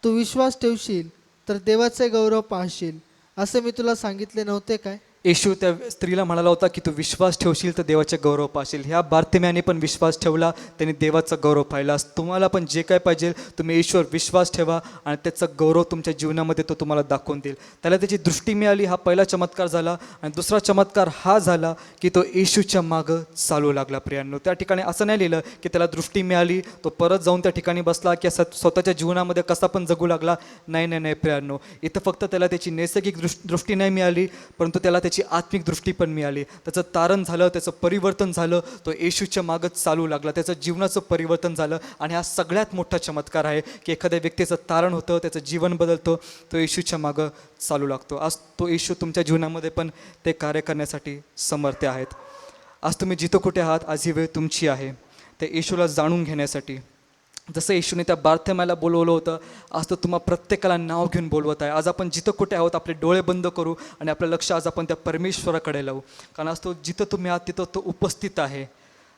[SPEAKER 4] तू विश्वास ठेवशील तर देवाचे गौरव पाहशील. असे मी तुला सांगितले नव्हते काय?
[SPEAKER 3] येशू त्या स्त्रीला म्हणाला होता की तू विश्वास ठेवशील तर देवाचे गौरव पाहशील. ह्या बारतिम्याने पण विश्वास ठेवला, त्यांनी देवाचा गौरव पाहिला. तुम्हाला पण जे काय पाहिजे तुम्ही ईश्वर विश्वास ठेवा आणि त्याचा गौरव तुमच्या जीवनामध्ये तो तुम्हाला दाखवून देईल. त्याला त्याची दृष्टी मिळाली, हा पहिला चमत्कार झाला. आणि दुसरा चमत्कार हा झाला की तो येशूच्या मागं चालू लागला. प्रियांनो, त्या ठिकाणी असं नाही लिहिलं की त्याला दृष्टी मिळाली, तो परत जाऊन त्या ठिकाणी बसला की स्वतःच्या जीवनामध्ये कसा पण जगू लागला. नाही प्रियांनो, इथं फक्त त्याला त्याची नैसर्गिक दृष्टी नाही मिळाली, परंतु त्याला त्याची आत्मिक दृष्टी पण मिळाली. त्याचं तारण झालं, त्याचं परिवर्तन झालं. तो येशूच्या मागच चालू लागला, त्याचं जीवनाचं परिवर्तन झालं. आणि हा सगळ्यात मोठा चमत्कार आहे की एखाद्या व्यक्तीचं तारण होतं, त्याचं जीवन बदलतो, तो येशूच्या मागं चालू लागतो. आज तो येशू तुमच्या जीवनामध्ये पण ते कार्य करण्यासाठी समर्थ आहेत. आज तुम्ही जिथं कुठे आहात, आज ही वेळ तुमची आहे त्या येशूला जाणून घेण्यासाठी. जसं येशूने त्या बारतिम्याला बोलवलं होतं, आज तो तुम्हा प्रत्येकाला नाव घेऊन बोलवत आहे. आज आपण जिथं कुठे आहोत आपले डोळे बंद करू आणि आपलं लक्ष आज आपण त्या परमेश्वराकडे लावू. कारण आज तो जिथं तुम्ही आहात तिथं तो उपस्थित आहे.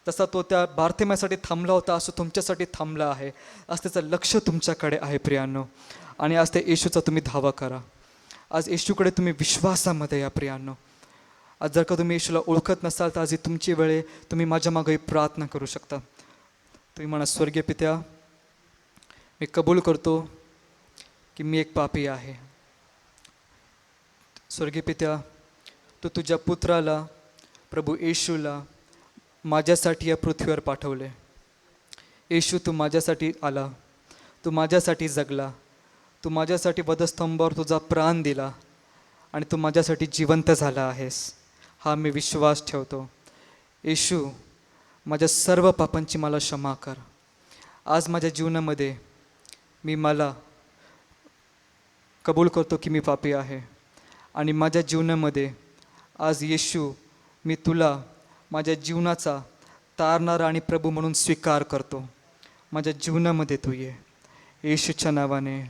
[SPEAKER 3] तसा तो त्या बार्थेम्यासाठी थांबला होता, असं तुमच्यासाठी थांबला आहे. आज त्याचं लक्ष तुमच्याकडे आहे प्रियांनो. आणि आज त्या येशूचा तुम्ही धावा करा. आज येशूकडे तुम्ही विश्वासामध्ये या प्रियांनो. आज जर का तुम्ही येशूला ओळखत नसाल तर आज ही तुमची वेळ आहे. तुम्ही माझ्या मागे प्रार्थना करू शकता. तुम्ही म्हणा, स्वर्गीय पित्या, मी कबूल करतो की मी एक पापी आहे. स्वर्गीय पित्या, तू तुझ्या पुत्राला प्रभू येशूला माझ्यासाठी या पृथ्वीवर पाठवले. येशू, तू माझ्यासाठी आला, तू माझ्यासाठी जगला, तू माझ्यासाठी वधस्तंभावर तुझा प्राण दिला आणि तू माझ्यासाठी जिवंत झाला आहेस. हा मी विश्वास ठेवतो. येशू, माझ्या सर्व पापांची मला क्षमा कर. आज माझ्या जीवनामध्ये मी मला कबूल करतो की मी पापी आहे आणि माझ्या जीवनामध्ये आज येशू, मी तुला माझ्या जीवनाचा तारणारा आणि प्रभू म्हणून स्वीकार करतो. माझ्या जीवनामध्ये तू ये, येशूच्या नावाने,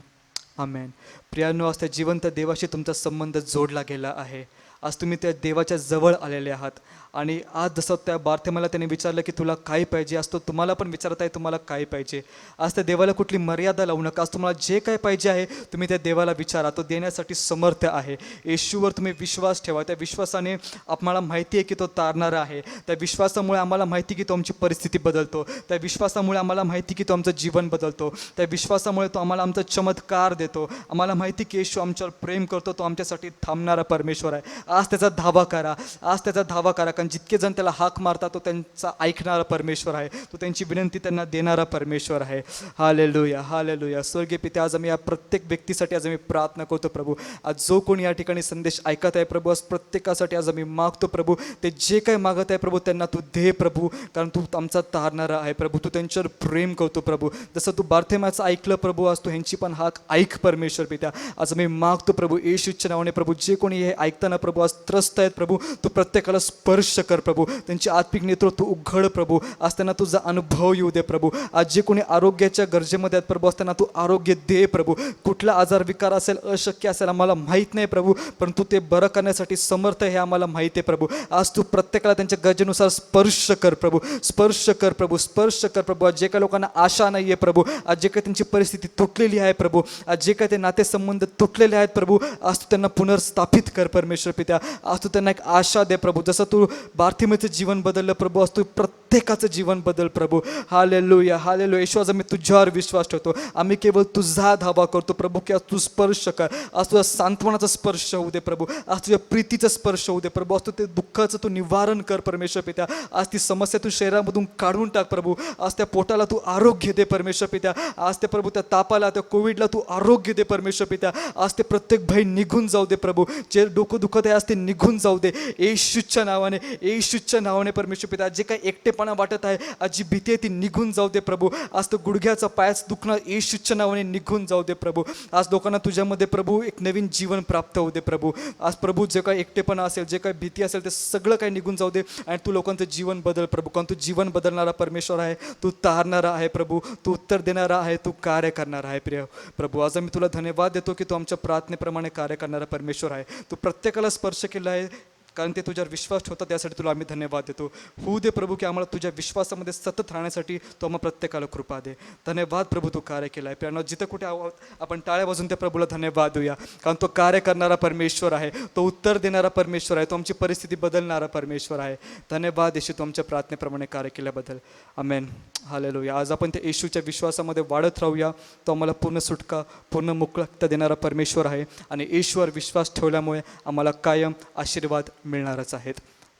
[SPEAKER 3] आमेन. प्रियांनो, आज त्या जिवंत देवाशी तुमचा संबंध जोडला गेला आहे. आज तुम्ही त्या देवाच्या जवळ आलेले आहात. आणि आज जसं त्या बार्थेम्याला त्याने विचारलं की तुला काय पाहिजे, आज तो तुम्हाला पण विचारत आहे तुम्हाला काय पाहिजे. आज त्या देवाला कुठली मर्यादा लावू नका. आज तुम्हाला जे काय पाहिजे आहे तुम्ही त्या देवाला विचारा, तो देण्यासाठी समर्थ आहे. येशूवर तुम्ही विश्वास ठेवा. त्या विश्वासाने आम्हाला माहिती आहे की तो तारणारा आहे. त्या विश्वासामुळे आम्हाला माहिती की तो आमची परिस्थिती बदलतो. त्या विश्वासामुळे आम्हाला माहिती की तो आमचं जीवन बदलतो. त्या विश्वासामुळे तो आम्हाला आमचा चमत्कार देतो. आम्हाला माहिती की येशू आमच्यावर प्रेम करतो, तो आमच्यासाठी थांबणारा परमेश्वर आहे. आज त्याचा धावा करा, आज त्याचा धावा करा. कारण जितके जण त्याला हाक मारतात तो त्यांचा ऐकणारा परमेश्वर आहे. तो त्यांची विनंती त्यांना देणारा परमेश्वर आहे. Hallelujah, hallelujah. स्वर्गीय पित्या, आज आम्ही या प्रत्येक व्यक्तीसाठी आज आम्ही प्रार्थना करतो प्रभू. आज जो कोणी या ठिकाणी संदेश ऐकत आहे प्रभू, आज प्रत्येकासाठी आज आम्ही मागतो प्रभू, ते जे काही मागत आहे प्रभू त्यांना तू दे प्रभू. कारण तू आमचा तारणारा आहे प्रभू. तू त्यांच्यावर प्रेम करतो प्रभू. जसं तू बार्थेम्याचं ऐकलं प्रभू, आज तू ह्यांची पण हाक ऐक परमेश्वर पित्या. आज आम्ही मागतो प्रभू येशूच्या नावाने प्रभू, जे कोणी हे ऐकताना प्रभू आज त्रस्त आहेत प्रभू, तू प्रत्येकाला स्पर्श कर प्रभू. त्यांची आत्मिक नेतृत्व तू उघड प्रभू. आज त्यांना तुझा अनुभव येऊ दे प्रभू. आज जे कोणी आरोग्याच्या गरजेमध्ये आहेत प्रभू, आज त्यांना तू आरोग्य दे प्रभू. कुठला आजार विकार असेल, अशक्य असेल, आम्हाला माहीत नाही प्रभू, परंतु ते बरं करण्यासाठी समर्थ हे आम्हाला माहिती आहे प्रभू. आज तू प्रत्येकाला त्यांच्या गरजेनुसार स्पर्श कर प्रभू, स्पर्श कर प्रभू, स्पर्श कर प्रभू. आज जे काही लोकांना आशा नाही आहे प्रभू, आज जे काही त्यांची परिस्थिती तुटलेली आहे प्रभू, आज जे काही ते नातेसंबंध तुटलेले आहेत प्रभू, आज तू त्यांना पुनर्स्थापित कर परमेश्वर पित्या. आज तू त्यांना एक आशा दे प्रभू. जसं तू बार्थेम्याचं जीवन बदललं प्रभू, आज तू प्रत्येकाचं जीवन बदल प्रभू. Hallelujah, hallelujah. येशू, आज आम्ही तुझ्यावर विश्वास ठेवतो. आम्ही केवळ तुझा धावा करतो प्रभू की आज तू स्पर्श कर. आज तुझ्या सांत्वनाचा स्पर्श होऊ दे प्रभू. आज तुझ्या प्रीतीचा स्पर्श होऊ दे प्रभू. आज तू ते दुःखाचं तू निवारण कर परमेश्वर पित्या. आज ती समस्या तू शरीरामधून काढून टाक प्रभू. आज त्या पोटाला तू आरोग्य दे परमेश्वर पित्या. आज ते प्रभू त्या तापाला, त्या कोविडला तू आरोग्य दे परमेश्वर पित्या. आज ते प्रत्येक भय निघून जाऊ दे प्रभू. जे डोकं दुखत आहे आज ते निघून जाऊ दे येशूच्या नावाने, येशूच्या नावाने परमेश्वर पिता. जे काही एकटेपणा वाटत आहे, आज जी भीती आहे ती निघून जाऊ दे प्रभू. आज तो गुडघ्याचा पायाच दुखणं येशूच्या नावाने निघून जाऊ दे प्रभू. आज लोकांना तुझ्यामध्ये प्रभू एक नवीन जीवन प्राप्त होऊ दे प्रभू. आज प्रभू जे काही एकटेपणा असेल, जे काही भीती असेल, ते सगळं काही निघून जाऊ दे आणि तू लोकांचं जीवन बदल प्रभू. कारण तू जीवन बदलणारा परमेश्वर आहे, तू तारणारा आहे प्रभू, तू उत्तर देणारा आहे, तू कार्य करणारा आहे प्रिय प्रभू. आज आम्ही तुला धन्यवाद देतो की तू आमच्या प्रार्थनेप्रमाणे कार्य करणारा परमेश्वर आहे. तू प्रत्येकाला स्पर्श केला आहे कारण ते तुझ्यावर विश्वास ठेवतात, त्यासाठी तुला आम्ही धन्यवाद देतो. होऊ दे प्रभू की आम्हाला तुझ्या विश्वासामध्ये सतत राहण्यासाठी तू आम्हाला प्रत्येकाला कृपा दे. धन्यवाद प्रभू, तू कार्य केलं आहे. प्रियांनो, जिथं कुठे आहोत आपण टाळ्या वाजून त्या प्रभूला धन्यवाद देऊया. कारण तो कार्य करणारा परमेश्वर आहे, तो उत्तर देणारा परमेश्वर आहे, तो आमची परिस्थिती बदलणारा परमेश्वर आहे. धन्यवाद येशू, तू आमच्या प्रार्थनेप्रमाणे कार्य केल्याबद्दल. आमेन, हालेलुया. आज आपण त्या येशूच्या विश्वासामध्ये वाढत राहूया. तो आम्हाला पूर्ण सुटका, पूर्ण मुक्तता देणारा परमेश्वर आहे आणि येशूवर विश्वास ठेवल्यामुळे आम्हाला कायम आशीर्वाद मिळणारच आहेत.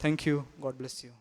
[SPEAKER 3] थँक्यू. God bless you.